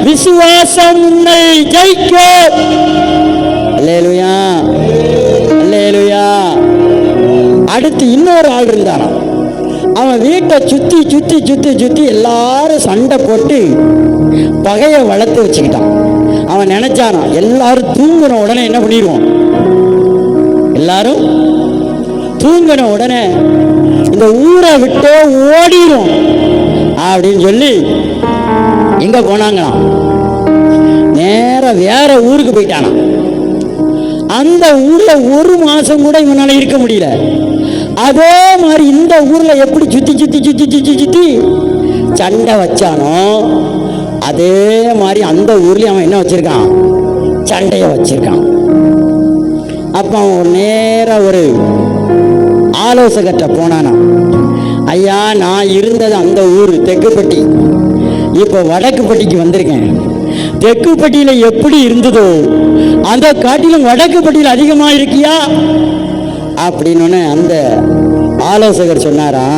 S4: விசுவாசம் உன்னை ஜெயிக்க. அல்லேலூயா, அல்லேலூயா. அடுத்து இன்னொரு ஆள் இருந்தானா. அவன் வீட்டை சுத்தி சுத்தி சுத்தி சுத்தி எல்லாரும் சண்டை போட்டு பகையை வளர்த்து வச்சுக்கிட்டான். அவன் நினைச்சானா எல்லாரும் தூங்கின உடனே என்ன பண்ணிடுவோம், எல்லாரும் தூங்கின உடனே இந்த ஊரை விட்டே ஓடிடும் அப்படின்னு சொல்லி எங்க போனாங்களாம், நேர வேற ஊருக்கு போயிட்டானா. அந்த ஊர்ல ஒரு மாசம் கூட இவனால இருக்க முடியல. அதே மாதிரி இந்த ஊர்ல எப்படி சுத்தி சுத்தி சுத்தி சுத்தி சுத்தி சண்டை வச்சானோ, அதே மாதிரி அந்த ஊர்லயும் அவன் என்ன வச்சிருக்கான், சண்டைய வச்சிருக்கான். அப்ப அவன் நேரா ஒரு ஆலோசகர்கிட்ட போனானா. ஐயா, நான் இருந்தது அந்த ஊர் தெக்குப்பட்டி, இப்போ வடக்குப்பட்டிக்கு வந்திருக்கேன். தெக்குப்பட்டியில எப்படி இருந்ததோ அந்த காட்டிலும் வடக்குப்பட்டியில் அதிகமா இருக்கியா அப்படின்னு அந்த ஆலோசகர் சொன்னாரா,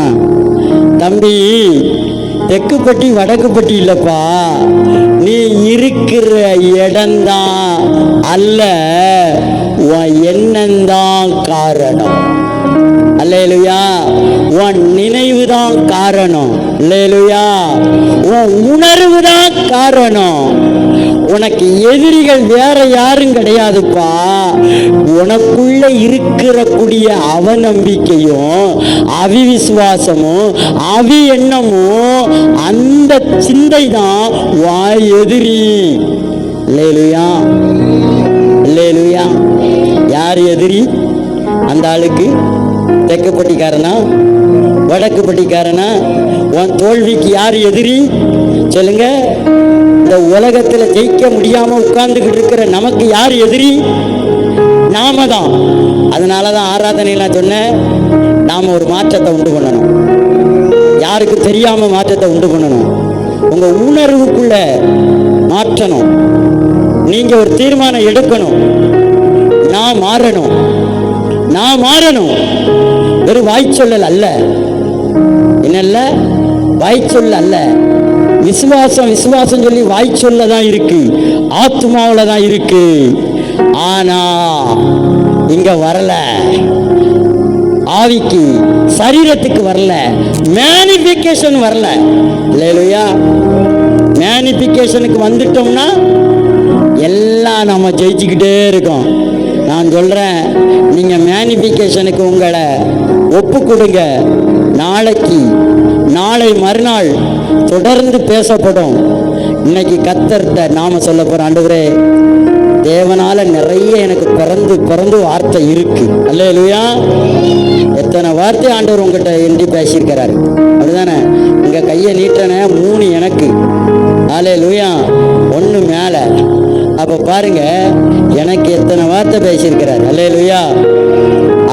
S4: தம்பி தெக்குப்பட்டி வடக்குப்பட்டி இல்லப்பா, நீ இருக்கிற இடம்தான் அல்ல, உன் எண்ணம்தான் காரணம். அல்லேலூயா. உன் நினைவு தான் காரணம். அல்லேலூயா. உன் உணர்வு தான் காரணம். உனக்கு எதிரிகள் வேற யாரும் கிடையாதுப்பா. உனக்குள்ள இருக்கிற கூடிய அவநம்பிக்கையும் அவிவிசுவாசமும் அவி எண்ணமும் அந்த சிந்தை தான் வாய் எதிரி. அல்லேலூயா, அல்லேலூயா. யார் எதிரி அந்த ஆளுக்கு? தெக்குப்பட்டிக்காரனா வடக்குப்பட்டிக்காரனா? உன் தோல்விக்கு யார் எதிரி சொல்லுங்க? இந்த உலகத்துல ஜெயிக்க முடியாம உட்கார்ந்துகிட்டு இருக்கிற நமக்கு யார் எதிரி? நாம தான். அதனாலதான் ஆராதனையில சொன்னேன், நாம ஒரு மாற்றத்தை உண்டு பண்ணணும். யாருக்கும் தெரியாம மாற்றத்தை உண்டு பண்ணணும். உங்க உணர்வுக்குள்ள மாற்றணும். நீங்க ஒரு தீர்மானம் எடுக்கணும், நான் மாறணும், நான் மாறணும். வெறும் வாய்ச்சொல்லல் அல்ல, என்னல்ல வாய்ச்சொல் அல்ல. விசுவாசம் விசுவாசம் சொல்லி வாய்ச்சொல்ல தான் இருக்கு, ஆத்மாவில் தான் இருக்கு. ஆனா இங்க வரல, ஆவிக்கு சரீரத்துக்கு வரல, மேனிஃபிகேஷன் வரல. இல்லையா? மேனிஃபிகேஷனுக்கு வந்துட்டோம்னா எல்லாம் நம்ம ஜெயிச்சுக்கிட்டே இருக்கோம். நான் சொல்றேன், நீங்க மேனிஃபிகேஷனுக்கு உங்களை ஒப்பு கொடுங்க. நாளைக்கு நாளை மறுநாள் தொடர்ந்து பேசப்படும். இன்னைக்கு கர்த்தர்ட்ட நாம சொல்ல போற, ஆண்டவரே தேவனால நிறைய எனக்கு பிறந்து பிறந்து வார்த்தை இருக்கு. அல்லேலூயா. எத்தனை வார்த்தை ஆண்டவர் உங்ககிட்ட எண்டி பேசியிருக்கிறாரு, அப்படிதானே? இங்க கையை நீட்டன 3 எனக்கு. அல்லேலூயா. 1 மேல. அப்ப பாருங்க, எனக்கு எத்தனை வார்த்தை பேசியிருக்கிறார். அல்லேலூயா.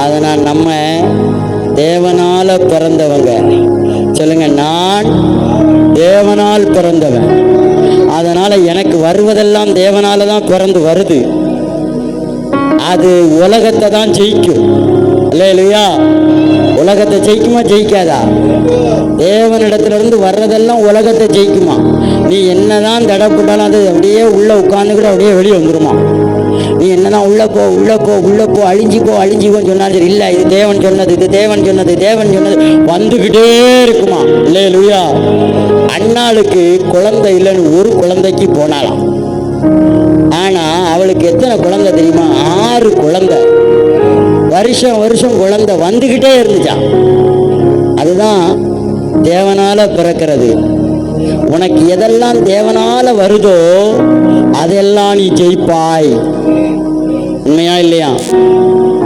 S4: அதனால் நம்ம தேவனால பிறந்தவங்க. சொல்லுங்க, நான் தேவனால் பிறந்தவன். அதனால எனக்கு வருவதெல்லாம் தேவனால தான் பிறந்து வருது. அது உலகத்தை தான் ஜெயிக்கும். அல்லேலூயா. உலகத்தை ஜெயிக்குமா ஜெயிக்காதா? தேவனிடத்திலிருந்து வர்றதெல்லாம் உலகத்தை ஜெயிக்குமா? நீ என்னதான் தடப்பட்டாலும் அது அப்படியே உள்ள உட்கார்ந்துக்கிட்டு அப்படியே வெளியே வந்துருமா? நீ என்னதான் உள்ள போ அழிஞ்சிக்கோன்னு சொன்னாலும் சரி, இல்லை இது தேவன் சொன்னது, இது தேவன் சொன்னது, தேவன் சொன்னது வந்துக்கிட்டே இருக்குமா? அல்லேலூயா. அண்ணாளுக்கு குழந்தை இல்லைன்னு ஒரு குழந்தைக்கு போனாலாம். ஆனா அவளுக்கு எத்தனை குழந்தை தெரியுமா? 6 குழந்தை. வருஷம் குழந்தை வந்துகிட்டே இருந்துச்சான். அதுதான் தேவனால பிறக்கிறது. உனக்கு எதெல்லாம் தேவனால வருதோ அதெல்லாம் நீ ஜெயிப்பாய். உண்மையா இல்லையா?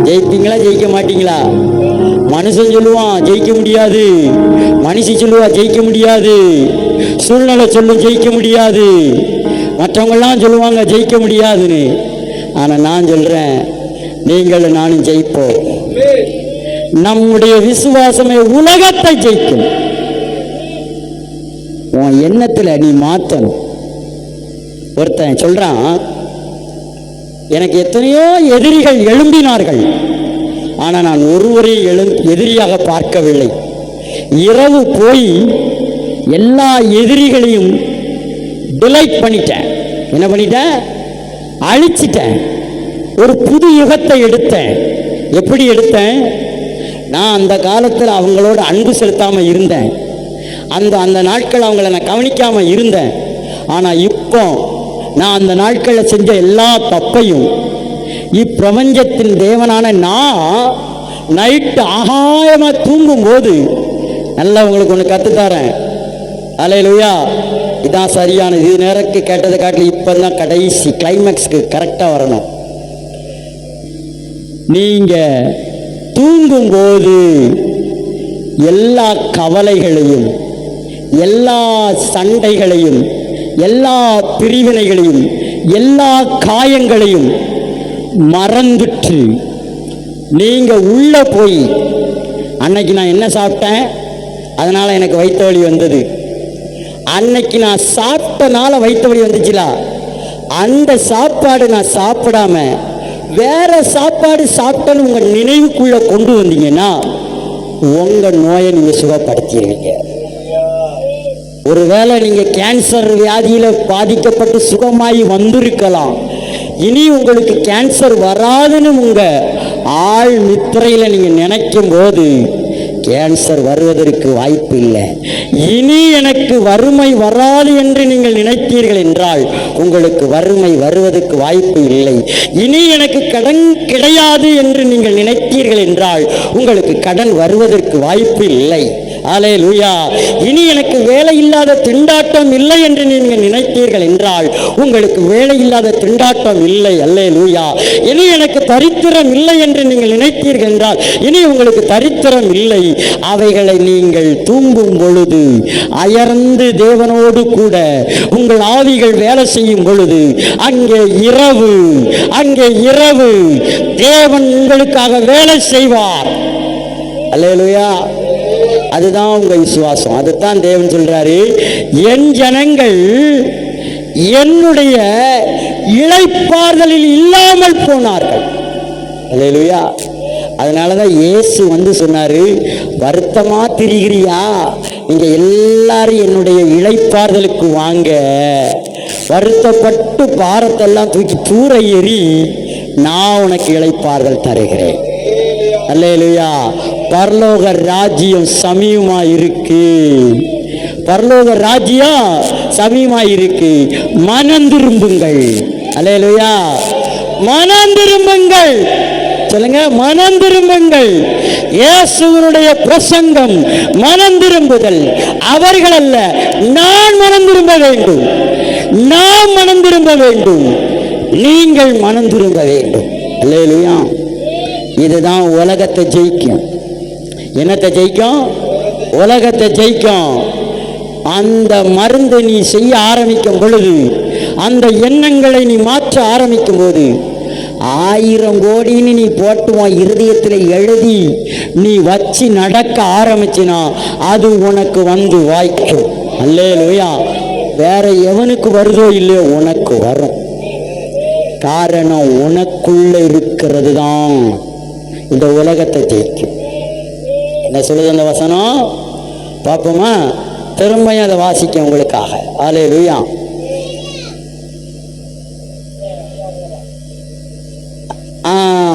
S4: ஜெயிப்பீங்களா ஜெயிக்க மாட்டீங்களா? மனுஷன் சொல்லுவான் ஜெயிக்க முடியாது, மனுஷி சொல்லுவா ஜெயிக்க முடியாது, சூழ்நிலை சொல்லும் ஜெயிக்க முடியாது, மற்றவங்கெல்லாம் சொல்லுவாங்க ஜெயிக்க முடியாதுன்னு. ஆனால் நான் சொல்கிறேன், நீங்கள் நானும் ஜெயிப்போம். நம்முடைய விசுவாசமே உலகத்தை ஜெயிக்கும். உன் எண்ணத்தில் நீ மாற்றணும். ஒருத்தன் சொல்கிறான், எனக்கு எத்தனையோ எதிரிகள் எழும்பினார்கள், ஆனால் நான் ஒருவரையும் எதிரியாக பார்க்கவில்லை. இரவு போய் எல்லா எதிரிகளையும் டிலைட் பண்ணிட்டேன். என்ன பண்ணிட்டேன்? அழிச்சிட்டேன். ஒரு புது யுகத்தை எடுத்தேன். எப்படி எடுத்தேன்? நான் அந்த காலத்தில் அவங்களோட அன்பு செலுத்தாமல் இருந்தேன். அந்த நாட்கள் அவங்கள நான் கவனிக்காமல் இருந்தேன். ஆனால் இப்போ நான் அந்த நாட்களில் செஞ்ச எல்லா தப்பையும் இப்பிரபஞ்சத்தின் தேவனான நான் நைட்டு ஆகாயமாக தூங்கும்போது நல்லா உங்களுக்கு ஒன்று கற்றுத்தரேன். அல்லேலூயா. இதான் சரியானது. இது நேரத்துக்கு கேட்டதை காட்டில் இப்போ தான் கடைசி கிளைமேக்ஸ்க்கு கரெக்டாக வரணும். நீங்கள் தூங்கும்போது எல்லா கவலைகளையும், எல்லா சண்டைகளையும், எல்லா பிரிவினைகளையும், எல்லா காயங்களையும் மறந்துட்டு நீங்கள் உள்ளே போய், அன்னைக்கு நான் என்ன சாப்பிட்டேன், அதனால் எனக்கு வயிற்று வலி வந்தது, அன்னைக்கு நான் சாப்பிட்டனால வயிற்று வலி வந்துச்சுலா, அந்த சாப்பாடு நான் சாப்பிடாம வேற சாப்பாடு சாப்பிட்டேன்னு உங்கள் நினைவுக்குள்ளே கொண்டு வந்தீங்கன்னா உங்கள் நோயை நீங்கள் சுகப்படுத்திடுவீங்க. ஒருவேளை நீங்கள் கேன்சர் வியாதியில் பாதிக்கப்பட்டு சுகமாகி வந்திருக்கலாம். இனி உங்களுக்கு கேன்சர் வராதுன்னு உங்கள் ஆள் நித்திரையில் நீங்கள் நினைக்கும் போது கேன்சர் வருவதற்கு வாய்ப்பு இல்லை. இனி எனக்கு வறுமை வராது என்று நீங்கள் நினைத்தீர்கள் என்றால் உங்களுக்கு வறுமை வருவதற்கு வாய்ப்பு இல்லை. இனி எனக்கு கடன் கிடையாது என்று நீங்கள் நினைத்தீர்கள் என்றால் உங்களுக்கு கடன் வருவதற்கு வாய்ப்பு இல்லை. அல்லேலூயா. இனி எனக்கு வேலை இல்லாத திண்டாட்டம் இல்லை என்று நீங்கள் நினைத்தீர்கள் என்றால் உங்களுக்கு வேலை இல்லாத திண்டாட்டம் இல்லை. அல்லேலூயா. இனி எனக்கு தரித்திரம் இல்லை என்று நீங்கள் நினைத்தீர்கள் என்றால் இனி உங்களுக்கு தரித்திரம் இல்லை. அவைகளை நீங்கள் தூங்கும் பொழுது அயர்ந்து தேவனோடு கூட உங்கள் ஆவிகள் வேலை செய்யும் பொழுது அங்கே இரவு தேவன் உங்களுக்காக வேலை செய்வார். அல்லேலூயா. அதுதான் உங்க விசுவாசம். அதுதான் தேவன் சொல்றாரு, என் ஜனங்கள் என்னுடைய இளைப்பாறுதலில் இல்லாமல் போனார்கள். அல்லேலூயா. அதனாலதான் இயேசு வந்து சொன்னாரு, வருத்தமா திரிகிறியா, நீங்க எல்லாரும் என்னுடைய இளைப்பாறுதலுக்கு வாங்க, வருத்தப்பட்டு பாரத்தெல்லாம் தூக்கி தூர எறி, நான் உனக்கு இளைப்பாறுதல் தருகிறேன். அல்லேலூயா. பரலோக ராஜ்யம் சமீபமா இருக்கு. பரலோக ராஜ்யம் சமீபமா இருக்கு. மனம் திரும்புங்கள். அல்லேலூயா. மனம் திரும்புங்கள். சொல்லுங்க, மனம் திரும்புங்கள். இயேசுவினுடைய பிரசங்கம் மனம் திரும்புதல். அவர்கள் அல்ல, நான் மனம் திரும்ப வேண்டும். நாம் மனம் திரும்ப வேண்டும். நீங்கள் மனம் திரும்ப வேண்டும். அல்லேலூயா. இதுதான் உலகத்தை ஜெயிக்கும். என்னத்தை ஜெயிக்கும்? உலகத்தை ஜெயிக்கும். அந்த மருந்து நீ செய்ய ஆரம்பிக்கும் பொழுது, அந்த எண்ணங்களை நீ மாற்ற ஆரம்பிக்கும் போது, 1000 கோடின்னு நீ போட்டுவான் இருதயத்தில் எழுதி நீ வச்சு நடக்க ஆரம்பிச்சினா அது உனக்கு வந்து வாய்க்கும். அல்லேலூயா. வேற எவனுக்கு வருதோ இல்லையோ உனக்கு வரும். காரணம் உனக்குள்ள இருக்கிறது தான். இந்த உலகத்தை ஜெயிக்கும். என்ன சொல்லுது அந்த வசனம் பார்ப்போமா? திரும்பியும் அதை வாசிக்க உங்களுக்காக. அல்லேலூயா.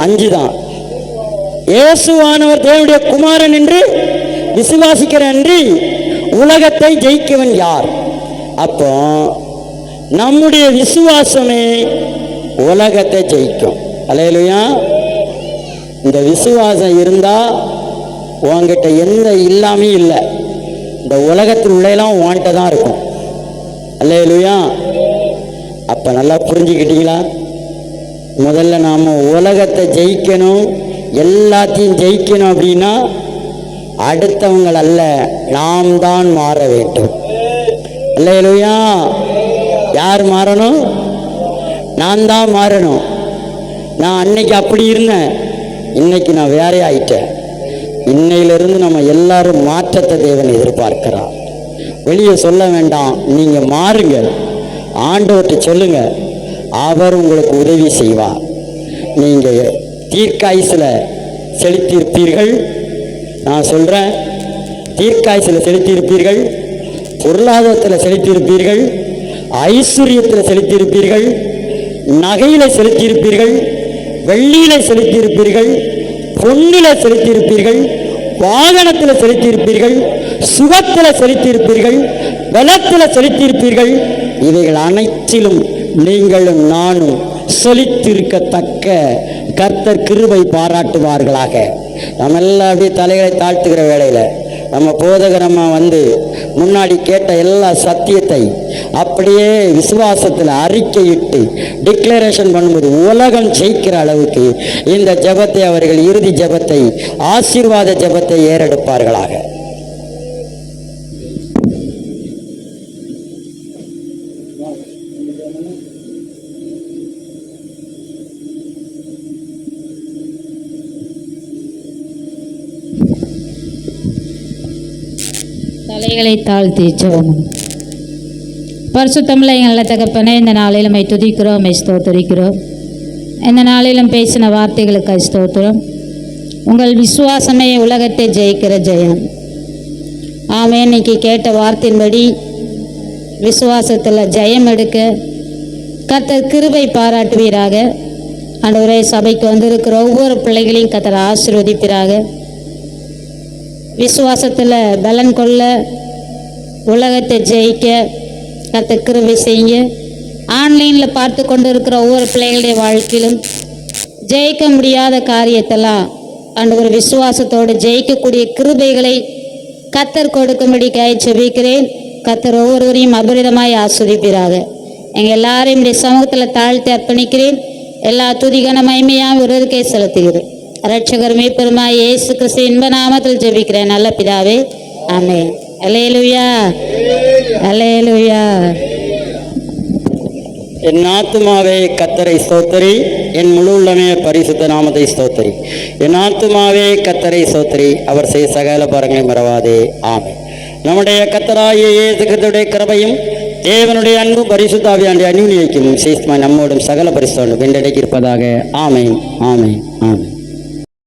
S4: அஞ்சு தான். இயேசுவானவர் தேவனுடைய குமாரன் என்று விசுவாசிக்கிற அன்றி உலகத்தை ஜெயிக்கவன் யார்? அப்போ நம்முடைய விசுவாசமே உலகத்தை ஜெயிக்கும். அல்லேலூயா. இந்த விசுவாசம் இருந்தா உன்கிட்ட எந்த இல்லாமே இல்லை. இந்த உலகத்தில் உள்ளெல்லாம் உன்கிட்ட தான் இருக்கும். அல்லேலூயா. அப்ப நல்லா புரிஞ்சுக்கிட்டீங்களா? முதல்ல நாம் உலகத்தை ஜெயிக்கணும், எல்லாத்தையும் ஜெயிக்கணும் அப்படின்னா அடுத்தவங்கள் அல்ல, நாம் தான் மாற வேண்டும். அல்லேலூயா. யார் மாறணும்? நான் தான் மாறணும். நான் அன்னைக்கு அப்படி இருந்தேன், இன்னைக்கு நான் வேற ஆயிட்டேன். இன்னையிலிருந்து நம்ம எல்லாரும் மாற்றத்தை தேவன் எதிர்பார்க்கிறார். வெளியே சொல்ல வேண்டாம், நீங்க மாறுங்க, ஆண்டவர்கிட்ட சொல்லுங்க, அவர் உங்களுக்கு உதவி செய்வார். நீங்க தீர்க்காயுசுல செலுத்தியிருப்பீர்கள். நான் சொல்றேன், தீர்க்காயுசுல செலுத்தியிருப்பீர்கள், பொருளாதாரத்தில் செலுத்தியிருப்பீர்கள், ஐஸ்வர்யத்தில் செலுத்தியிருப்பீர்கள், நகையில செலுத்தியிருப்பீர்கள், வெள்ளியில செலுத்தியிருப்பீர்கள், பொன்னில செலுத்தியிருப்பீர்கள், வாகனத்தில் செலுத்தியிருப்பீர்கள், சுகத்தில் செலுத்தியிருப்பீர்கள், பலத்தில் செலுத்தியிருப்பீர்கள். இவைகள் அனைத்திலும் நீங்களும் நானும் செலுத்திருக்கத்தக்க கர்த்தர் கிருபை பாராட்டுவார்களாக. நம்ம எல்லாம் அப்படியே தலைகளை தாழ்த்துகிற வேளையில நம்ம போதகரமா வந்து முன்னாடி கேட்ட எல்லா சத்தியத்தை அப்படியே விசுவாசத்தில் அறிக்கையிட்டு டிக்ளரேஷன் பண்ணும்போது உலகம் ஜெயிக்கிற அளவுக்கு இந்த ஜெபத்தை அவர்கள் இறுதி ஜெபத்தை, ஆசீர்வாத ஜெபத்தை ஏறெடுப்பார்களாக.
S2: தலைகளை தாழ்த்தி ஜெபம். பரிசுத்தமுள்ள எங்கள் தகப்பனே, இந்த நாளிலும் துதிக்கிறோம், ஸ்தோத்தரிக்கிறோம். இந்த நாளிலும் பேசின வார்த்தைகளுக்கு ஸ்தோத்திரம். உங்கள் விசுவாசமே உலகத்தை ஜெயிக்கிற ஜெயம். ஆமே. இன்னைக்கு கேட்ட வார்த்தையின்படி விசுவாசத்தில் ஜெயம் எடுக்க கர்த்தர் கிருபை பாராட்டுவீராக. ஆண்டவரே, சபைக்கு வந்திருக்கிற ஒவ்வொரு பிள்ளைகளையும் கர்த்தர் ஆசீர்வதிப்பீராக. விசுவாசத்தில் பலன் கொள்ள, உலகத்தை ஜெயிக்க கர்த்தர் கிருபை செய்யுங்க. ஆன்லைனில் பார்த்து கொண்டு இருக்கிற ஒவ்வொரு பிள்ளைகளுடைய வாழ்க்கையிலும் ஜெயிக்க முடியாத காரியத்தெல்லாம் ஆண்டவர் விசுவாசத்தோடு ஜெயிக்கக்கூடிய கிருபைகளை கர்த்தர் கொடுக்கும்படி ஜெபிக்கிறேன். கர்த்தர் ஒவ்வொருவரையும் அபரிதமாய் ஆஸ்வதிப்பீராக. எங்கள் எல்லாரையும் இந்த சமூகத்தில் தாழ்த்தி அர்ப்பணிக்கிறேன். எல்லா துதிகன மகிமையாம் ஒருவருக்கே செலுத்துகிறேன். இரட்சகர் மீட்பருமாய் இயேசு கிறிஸ்து இன்ப நாமத்தில் ஜெபிக்கிறேன் நல்ல பிதாவே, ஆமென். அல்லேலூயா, அல்லேலூயா.
S4: என் ஆத்துமாவே கர்த்தரை ஸ்தோத்திரி, என் முழு உள்ளமே பரிசுத்த நாமத்தை ஸ்தோத்திரி. என் ஆத்துமாவே கர்த்தரை ஸ்தோத்திரி, அவர் செய்ய சகல பாரங்களை மறவாதே. ஆமென். நம்முடைய கர்த்தராகிய இயேசு கிறிஸ்துவின் கிருபையும் தேவனுடைய அன்பும் பரிசுத்த ஆவியானுடைய அந்யோன்யமும் விசேஷமாய் நம்மோடும் சகல பரிசுத்தோடும் வென்றடைக்கு இருப்பதாக. ஆமென், ஆமென், ஆமென்.